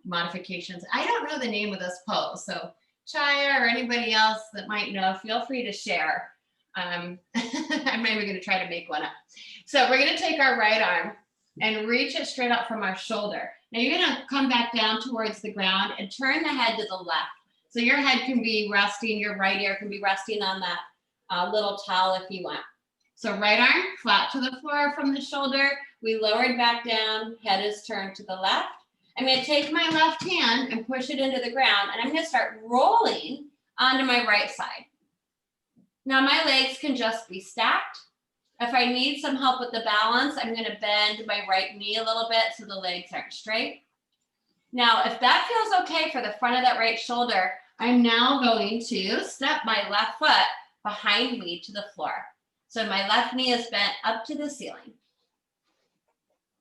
modifications. I don't know the name of this pose, so Chaya or anybody else that might know, feel free to share. I'm maybe gonna try to make one up. So we're gonna take our right arm and reach it straight up from our shoulder. Now you're gonna come back down towards the ground and turn the head to the left. So your head can be resting, your right ear can be resting on that little towel if you want. So right arm flat to the floor from the shoulder. We lowered back down, head is turned to the left. I'm gonna take my left hand and push it into the ground, and I'm gonna start rolling onto my right side. Now my legs can just be stacked. If I need some help with the balance, I'm gonna bend my right knee a little bit so the legs aren't straight. Now, if that feels okay for the front of that right shoulder, I'm now going to step my left foot behind me to the floor. So my left knee is bent up to the ceiling.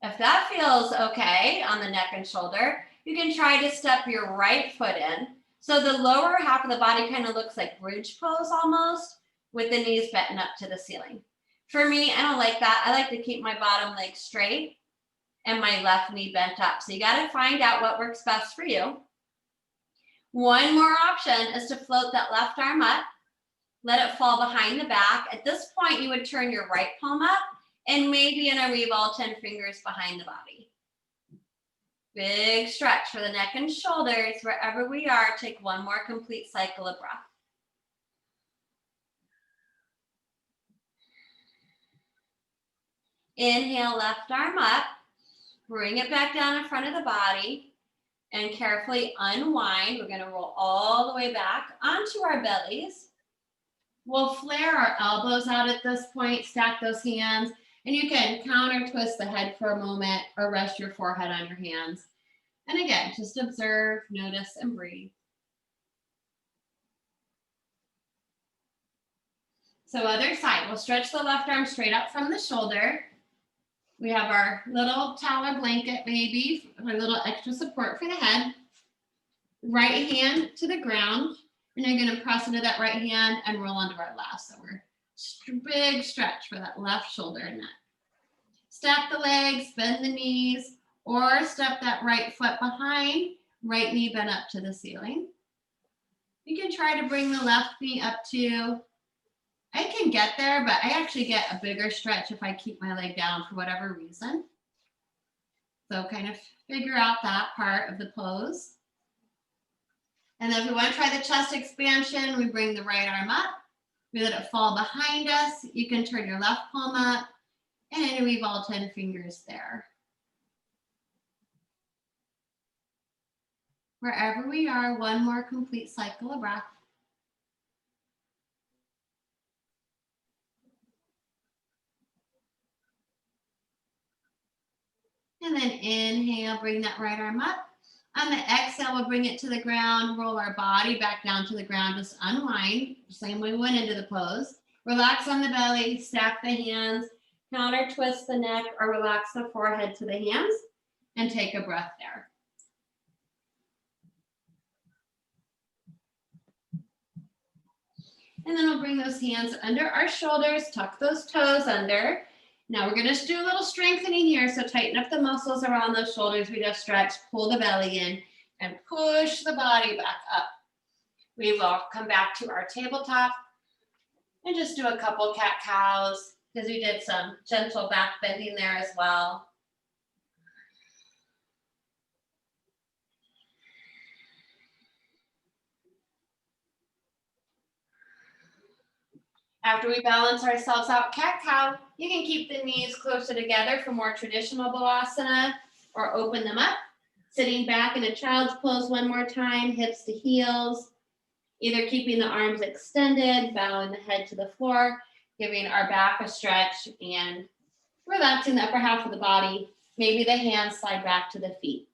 If that feels okay on the neck and shoulder, you can try to step your right foot in. So the lower half of the body kind of looks like bridge pose almost, with the knees bent up to the ceiling. For me, I don't like that. I like to keep my bottom leg straight and my left knee bent up. So you got to find out what works best for you. One more option is to float that left arm up, let it fall behind the back. At this point, you would turn your right palm up and maybe interweave all 10 fingers behind the body. Big stretch for the neck and shoulders. Wherever we are, take one more complete cycle of breath. Inhale, left arm up. Bring it back down in front of the body and carefully unwind. We're going to roll all the way back onto our bellies. We'll flare our elbows out at this point, stack those hands, and you can counter twist the head for a moment or rest your forehead on your hands. And again, just observe, notice, and breathe. So other side, we'll stretch the left arm straight up from the shoulder. We have our little towel or blanket maybe, a little extra support for the head. Right hand to the ground, and you're going to press into that right hand and roll onto our left. So we're big stretch for that left shoulder and neck. Stack the legs, bend the knees, or step that right foot behind, right knee bent up to the ceiling. You can try to bring the left knee up to, I can get there, but I actually get a bigger stretch if I keep my leg down for whatever reason. So kind of figure out that part of the pose. And then if we want to try the chest expansion, we bring the right arm up. We let it fall behind us. You can turn your left palm up and weave all 10 fingers there. Wherever we are, one more complete cycle of breath. And then inhale, bring that right arm up. On the exhale, we'll bring it to the ground, roll our body back down to the ground, just unwind, same way we went into the pose. Relax on the belly, stack the hands, counter twist the neck, or relax the forehead to the hands, and take a breath there. And then we'll bring those hands under our shoulders, tuck those toes under. Now we're going to do a little strengthening here, so tighten up the muscles around those shoulders. We just stretch, pull the belly in, and push the body back up. We will come back to our tabletop and just do a couple cat-cows because we did some gentle back bending there as well. After we balance ourselves out cat-cow, you can keep the knees closer together for more traditional balasana or open them up. Sitting back in a child's pose one more time, hips to heels, either keeping the arms extended, bowing the head to the floor, giving our back a stretch and relaxing the upper half of the body. Maybe the hands slide back to the feet.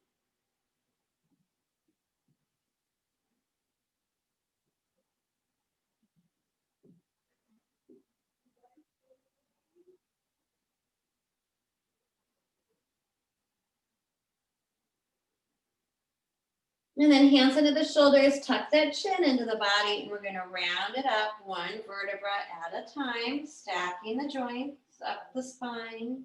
And then hands into the shoulders, tuck that chin into the body, and we're going to round it up one vertebra at a time, stacking the joints up the spine.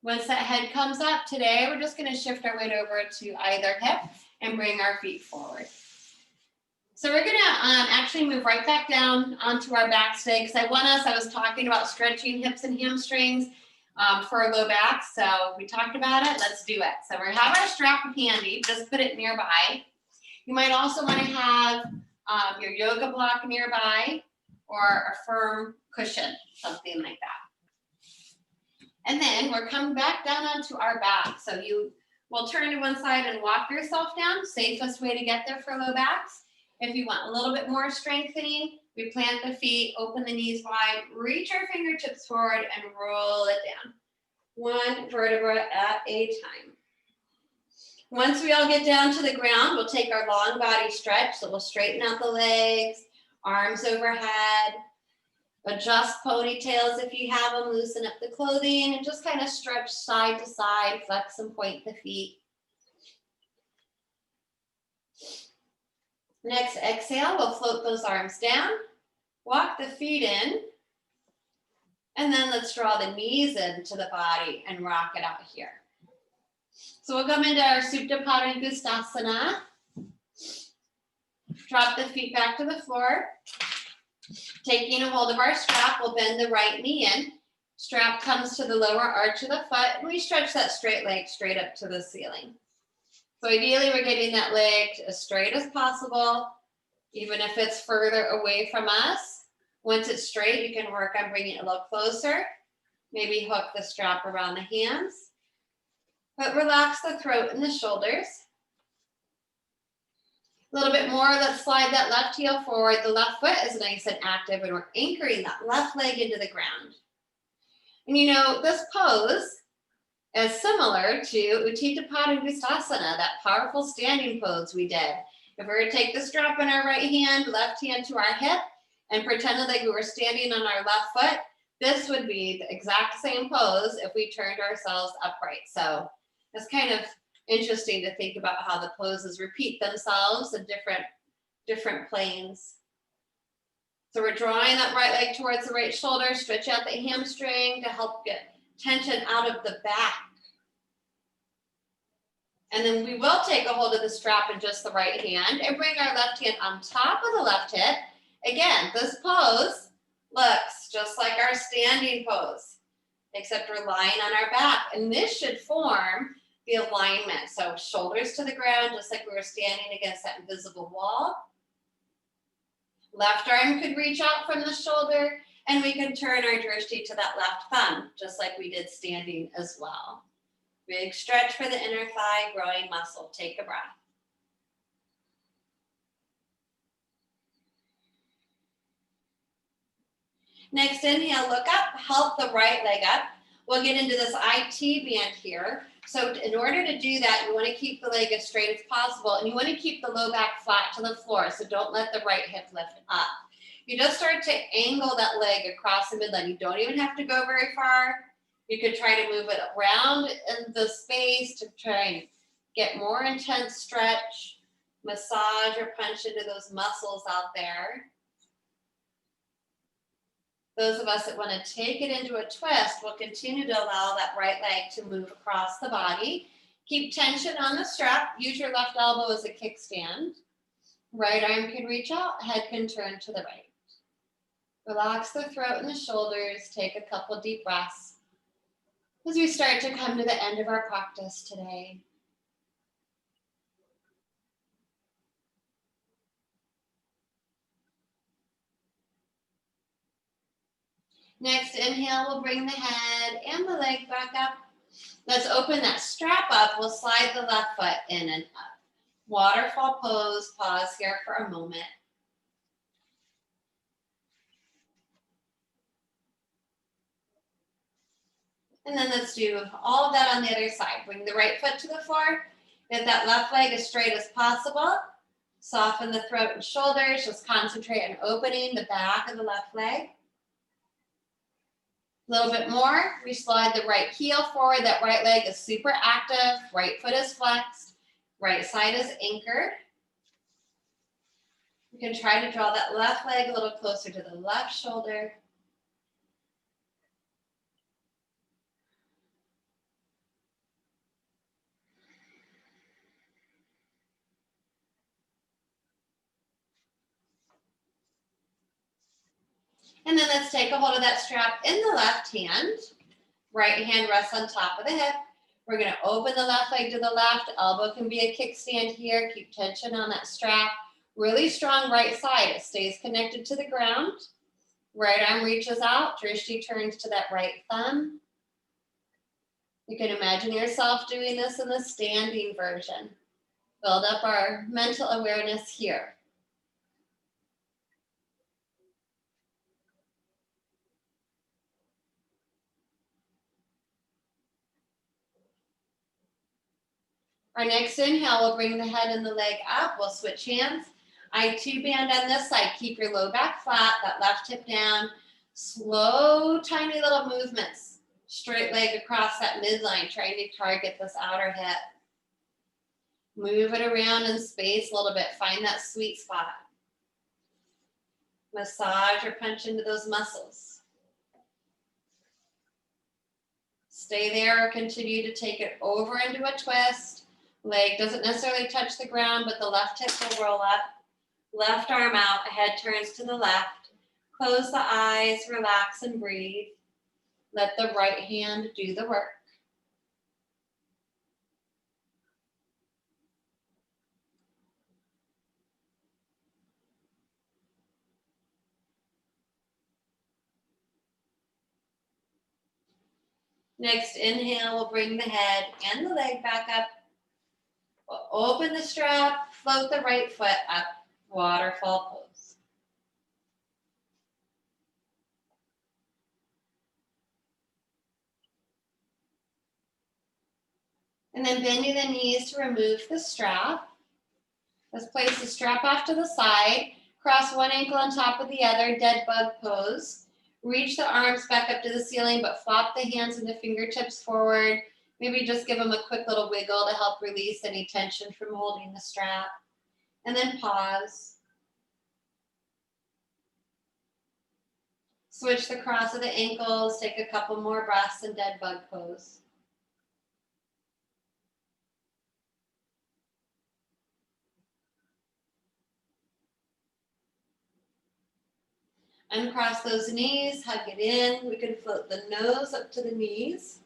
Once that head comes up, today we're just going to shift our weight over to either hip and bring our feet forward. So we're going to actually move right back down onto our back today because I was talking about stretching hips and hamstrings for low back. So we talked about it. Let's do it. So we're going to have our strap handy. Just put it nearby. You might also want to have your yoga block nearby or a firm cushion, something like that. And then we're coming back down onto our back. So you will turn to one side and walk yourself down. Safest way to get there for low backs. If you want a little bit more strengthening, we plant the feet, open the knees wide, reach our fingertips forward and roll it down. One vertebra at a time. Once we all get down to the ground, we'll take our long body stretch. So we'll straighten out the legs, arms overhead, adjust ponytails if you have them, loosen up the clothing, and just kind of stretch side to side, flex and point the feet. Next exhale, we'll float those arms down, walk the feet in, and then let's draw the knees into the body and rock it out here. So we'll come into our Supta Padangusthasana. Drop the feet back to the floor. Taking a hold of our strap, we'll bend the right knee in. Strap comes to the lower arch of the foot, and we stretch that straight leg straight up to the ceiling. So ideally, we're getting that leg as straight as possible, even if it's further away from us. Once it's straight, you can work on bringing it a little closer. Maybe hook the strap around the hands, but relax the throat and the shoulders. A little bit more, let's slide that left heel forward. The left foot is nice and active, and we're anchoring that left leg into the ground. And you know, this pose is similar to Utthita Padangusthasana, that powerful standing pose we did. If we were to take the strap in our right hand, left hand to our hip, and pretended like we were standing on our left foot, this would be the exact same pose if we turned ourselves upright. So it's kind of interesting to think about how the poses repeat themselves in different planes. So we're drawing that right leg towards the right shoulder, stretch out the hamstring to help get tension out of the back. And then we will take a hold of the strap in just the right hand and bring our left hand on top of the left hip. Again, this pose looks just like our standing pose, except we're lying on our back. And this should form the alignment. So shoulders to the ground, just like we were standing against that invisible wall. Left arm could reach out from the shoulder, and we can turn our drishti to that left thumb, just like we did standing as well. Big stretch for the inner thigh, growing muscle. Take a breath. Next inhale, look up, help the right leg up. We'll get into this IT band here. So in order to do that, you want to keep the leg as straight as possible, and you want to keep the low back flat to the floor, so don't let the right hip lift up. You just start to angle that leg across the midline. You don't even have to go very far. You could try to move it around in the space to try and get more intense stretch, massage or punch into those muscles out there. Those of us that want to take it into a twist will continue to allow that right leg to move across the body. Keep tension on the strap. Use your left elbow as a kickstand. Right arm can reach out, head can turn to the right. Relax the throat and the shoulders. Take a couple deep breaths as we start to come to the end of our practice today. Next inhale, we'll bring the head and the leg back up. Let's open that strap up. We'll slide the left foot in and up. Waterfall pose. Pause here for a moment. And then let's do all of that on the other side. Bring the right foot to the floor. Get that left leg as straight as possible. Soften the throat and shoulders. Just concentrate on opening the back of the left leg. A little bit more. We slide the right heel forward. That right leg is super active. Right foot is flexed. Right side is anchored. You can try to draw that left leg a little closer to the left shoulder. And then let's take a hold of that strap in the left hand. Right hand rests on top of the hip. We're going to open the left leg to the left. Elbow can be a kickstand here. Keep tension on that strap. Really strong right side. It stays connected to the ground. Right arm reaches out. Drishti turns to that right thumb. You can imagine yourself doing this in the standing version. Build up our mental awareness here. Our next inhale will bring the head and the leg up. We'll switch hands. IT band on this side. Keep your low back flat, that left hip down. Slow, tiny little movements. Straight leg across that midline, trying to target this outer hip. Move it around in space a little bit. Find that sweet spot. Massage or punch into those muscles. Stay there or continue to take it over into a twist. Leg doesn't necessarily touch the ground, but the left hip will roll up. Left arm out, head turns to the left. Close the eyes, relax and breathe. Let the right hand do the work. Next inhale, we'll bring the head and the leg back up. We'll open the strap, float the right foot up, waterfall pose. And then bending the knees to remove the strap. Let's place the strap off to the side, cross one ankle on top of the other, dead bug pose. Reach the arms back up to the ceiling, but flop the hands and the fingertips forward. Maybe just give them a quick little wiggle to help release any tension from holding the strap. And then pause. Switch the cross of the ankles, take a couple more breaths in dead bug pose. Uncross those knees, hug it in. We can float the nose up to the knees.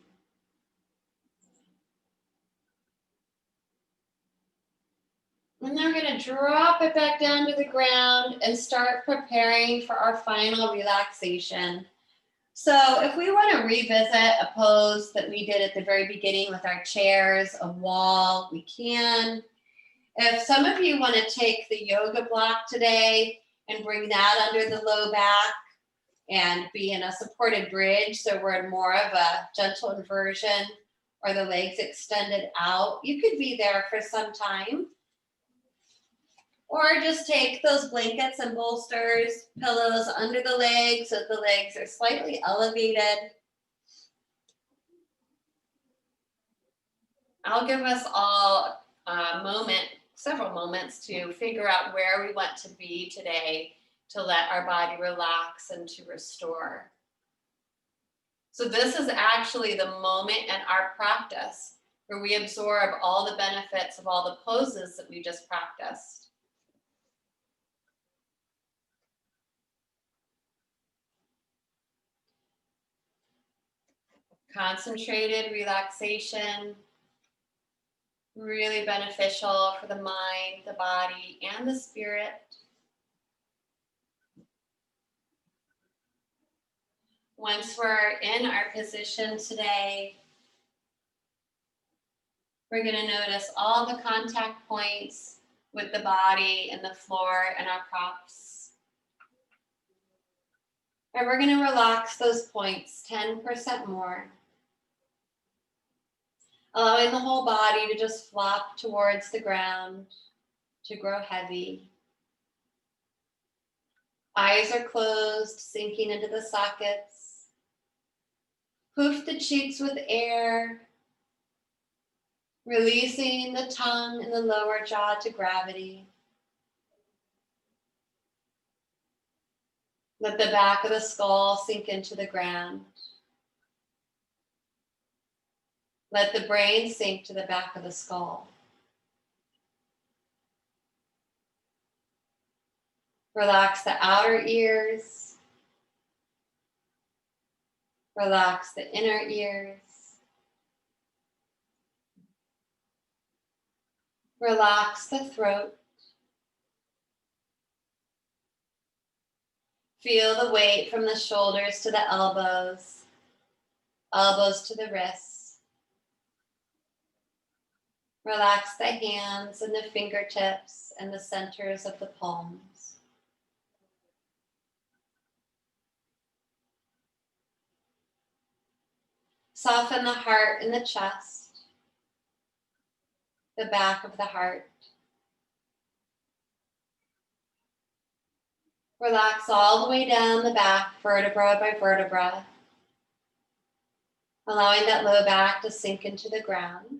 And then we're going to drop it back down to the ground and start preparing for our final relaxation. So if we want to revisit a pose that we did at the very beginning with our chairs, a wall, we can. If some of you want to take the yoga block today and bring that under the low back and be in a supported bridge, so we're in more of a gentle inversion or the legs extended out, you could be there for some time. Or just take those blankets and bolsters, pillows under the legs so the legs are slightly elevated. I'll give us all a moment, several moments to figure out where we want to be today to let our body relax and to restore. So this is actually the moment in our practice where we absorb all the benefits of all the poses that we just practiced. Concentrated relaxation, really beneficial for the mind, the body, and the spirit. Once we're in our position today, we're going to notice all the contact points with the body and the floor and our props. And we're going to relax those points 10% more. Allowing the whole body to just flop towards the ground, to grow heavy. Eyes are closed, sinking into the sockets. Poof the cheeks with air, releasing the tongue and the lower jaw to gravity. Let the back of the skull sink into the ground. Let the brain sink to the back of the skull. Relax the outer ears. Relax the inner ears. Relax the throat. Feel the weight from the shoulders to the elbows, elbows to the wrists. Relax the hands and the fingertips and the centers of the palms. Soften the heart and the chest, the back of the heart. Relax all the way down the back, vertebra by vertebra, allowing that low back to sink into the ground.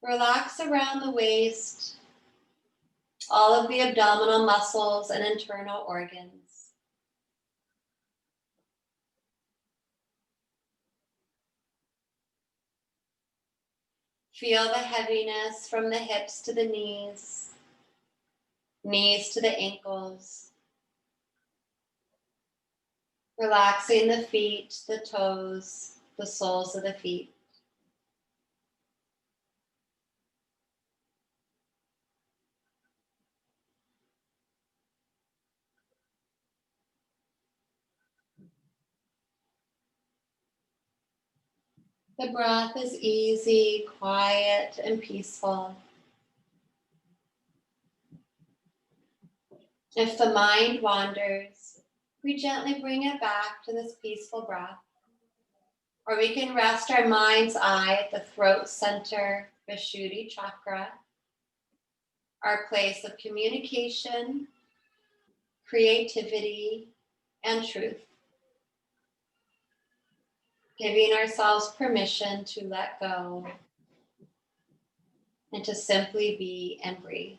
Relax around the waist, all of the abdominal muscles and internal organs. Feel the heaviness from the hips to the knees, knees to the ankles. Relaxing the feet, the toes, the soles of the feet. The breath is easy, quiet, and peaceful. If the mind wanders, we gently bring it back to this peaceful breath. Or we can rest our mind's eye at the throat center, Vishuddhi chakra, our place of communication, creativity, and truth. Giving ourselves permission to let go and to simply be and breathe.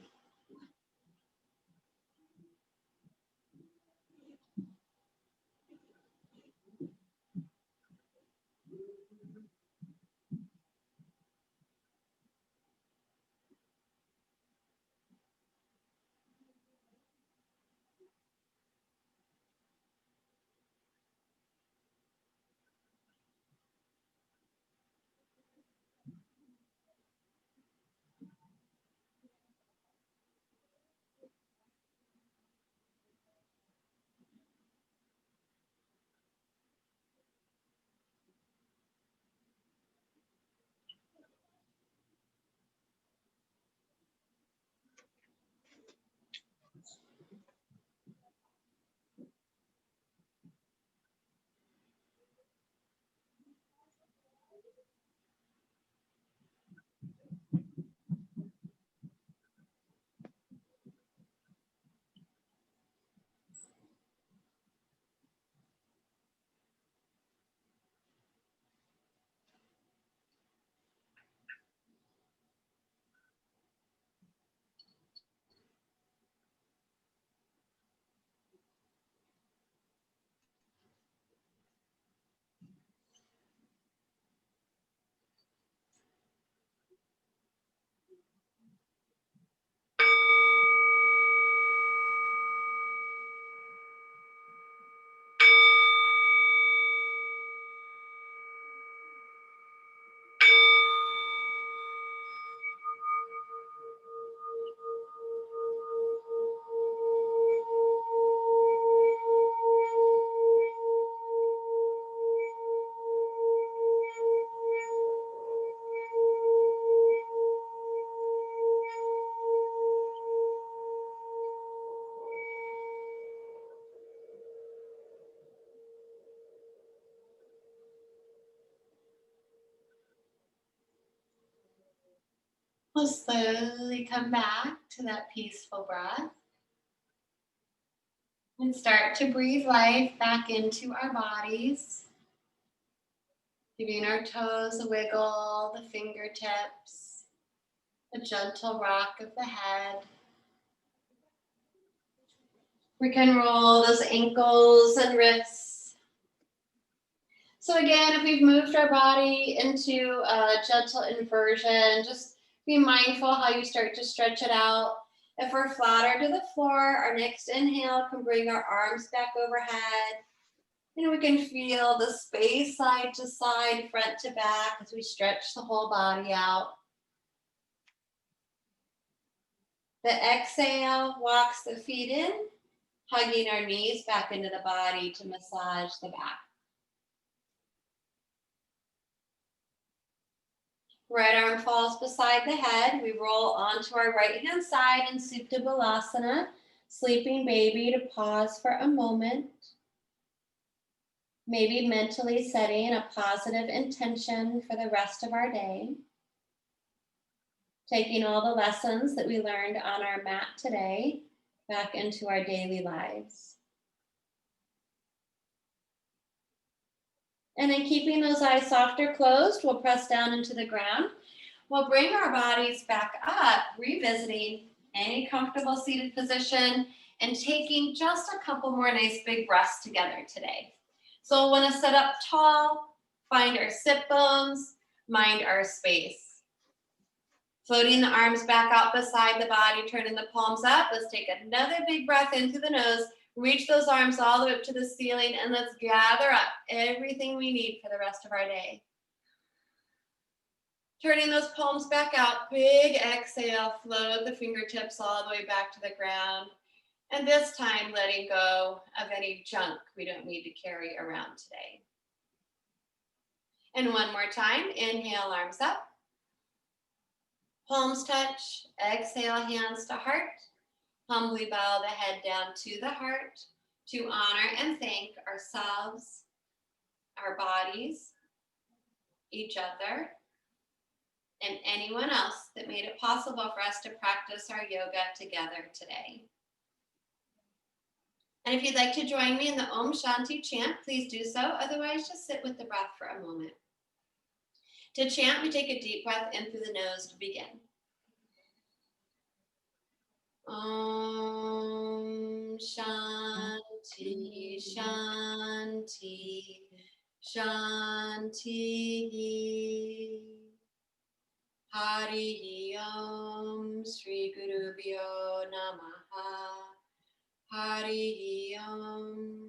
We'll slowly come back to that peaceful breath and start to breathe life back into our bodies, giving our toes a wiggle, the fingertips, a gentle rock of the head. We can roll those ankles and wrists. So again, if we've moved our body into a gentle inversion, just be mindful how you start to stretch it out. If we're flatter to the floor, our next inhale can bring our arms back overhead. And we can feel the space side to side, front to back as we stretch the whole body out. The exhale walks the feet in, hugging our knees back into the body to massage the back. Right arm falls beside the head. We roll onto our right hand side in Supta Balasana, sleeping baby, to pause for a moment. Maybe mentally setting a positive intention for the rest of our day. Taking all the lessons that we learned on our mat today back into our daily lives. And then keeping those eyes soft or closed, we'll press down into the ground. We'll bring our bodies back up, revisiting any comfortable seated position and taking just a couple more nice big breaths together today. So we'll want to sit up tall, find our sit bones, mind our space. Floating the arms back out beside the body, turning the palms up. Let's take another big breath in through the nose. Reach those arms all the way up to the ceiling, and let's gather up everything we need for the rest of our day. Turning those palms back out, big exhale, float the fingertips all the way back to the ground. And this time, letting go of any junk we don't need to carry around today. And one more time, inhale, arms up. Palms touch, exhale, hands to heart. Humbly bow the head down to the heart to honor and thank ourselves, our bodies, each other, and anyone else that made it possible for us to practice our yoga together today. And if you'd like to join me in the Om Shanti chant, please do so. Otherwise, just sit with the breath for a moment. To chant, we take a deep breath in through the nose to begin. Om Shanti Shanti Shanti. Hari Om Sri Guru Namaha. Hari Om.